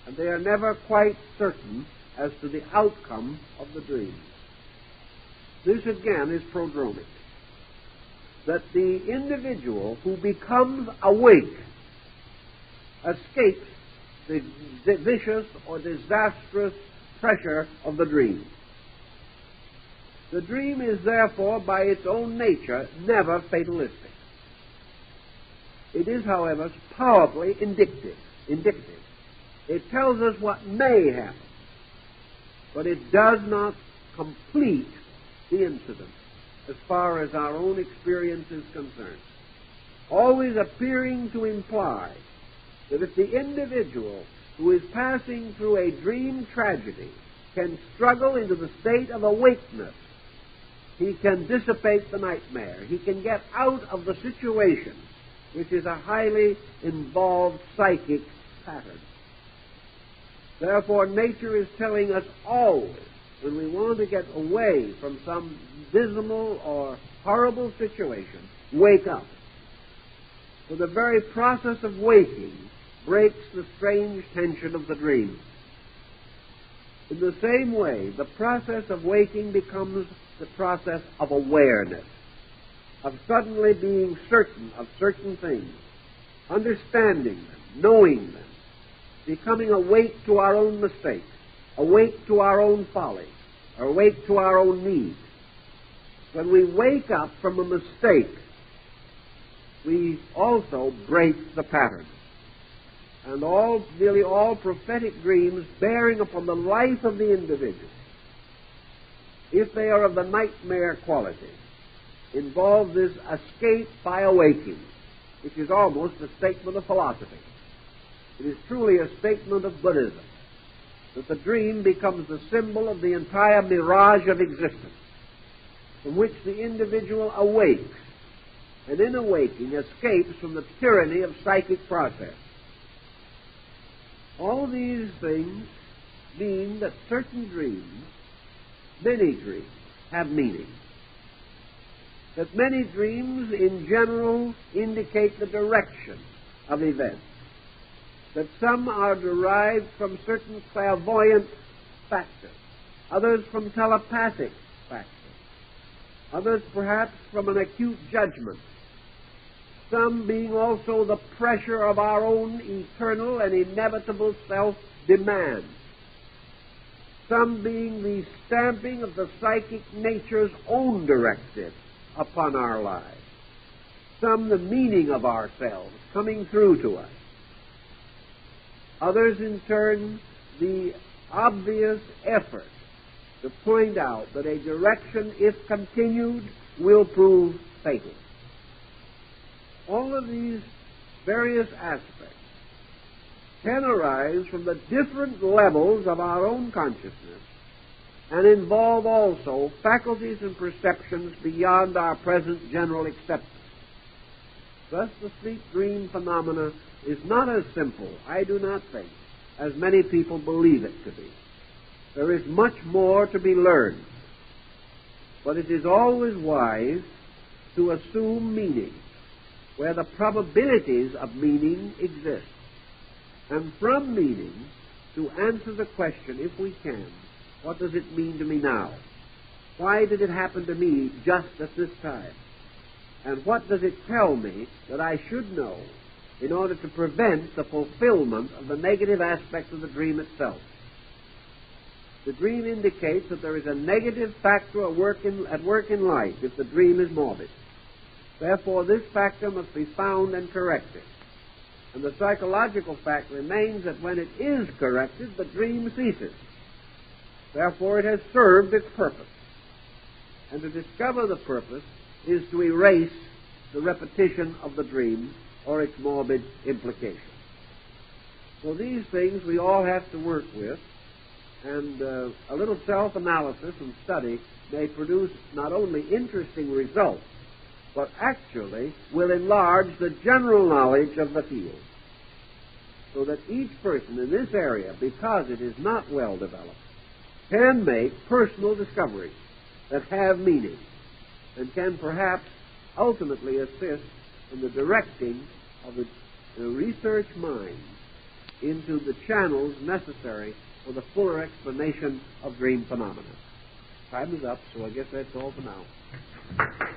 and they are never quite certain as to the outcome of the dream. This again is prodromic, that the individual who becomes awake escapes the vicious or disastrous pressure of the dream. The dream is therefore, by its own nature, never fatalistic. It is, however, powerfully indicative. It tells us what may happen, but it does not complete the incident as far as our own experience is concerned, always appearing to imply that if the individual who is passing through a dream tragedy can struggle into the state of awakeness, he can dissipate the nightmare. He can get out of the situation, which is a highly involved psychic pattern. Therefore, nature is telling us always, when we want to get away from some dismal or horrible situation, wake up. For the very process of waking breaks the strange tension of the dream. In the same way, the process of waking becomes the process of awareness, of suddenly being certain of certain things, understanding them, knowing them, becoming awake to our own mistakes, awake to our own folly, awake to our own needs. When we wake up from a mistake, we also break the pattern. And nearly all prophetic dreams bearing upon the life of the individual, if they are of the nightmare quality, involve this escape by awaking, which is almost a statement of philosophy. It is truly a statement of Buddhism, that the dream becomes the symbol of the entire mirage of existence, from which the individual awakes, and in awaking escapes from the tyranny of psychic process. All these things mean that certain dreams, many dreams, have meaning. That many dreams in general indicate the direction of events. That some are derived from certain clairvoyant factors, others from telepathic factors, others perhaps from an acute judgment, some being also the pressure of our own eternal and inevitable self-demand, some being the stamping of the psychic nature's own directive upon our lives, some the meaning of ourselves coming through to us, others in turn the obvious effort to point out that a direction, if continued, will prove fatal. All of these various aspects can arise from the different levels of our own consciousness and involve also faculties and perceptions beyond our present general acceptance. Thus, the sleep-dream phenomena is not as simple, I do not think, as many people believe it to be. There is much more to be learned, but it is always wise to assume meaning where the probabilities of meaning exist, and from meaning to answer the question, if we can, what does it mean to me now? Why did it happen to me just at this time? And what does it tell me that I should know in order to prevent the fulfillment of the negative aspects of the dream itself? The dream indicates that there is a negative factor at work in life if the dream is morbid. Therefore, this factor must be found and corrected. And the psychological fact remains that when it is corrected, the dream ceases. Therefore, it has served its purpose. And to discover the purpose is to erase the repetition of the dream or its morbid implications. So these things we all have to work with, and a little self-analysis and study may produce not only interesting results, but actually will enlarge the general knowledge of the field, so that each person in this area, because it is not well developed, can make personal discoveries that have meaning and can perhaps ultimately assist in the directing of the research mind into the channels necessary for the fuller explanation of dream phenomena. Time is up, so I guess that's all for now.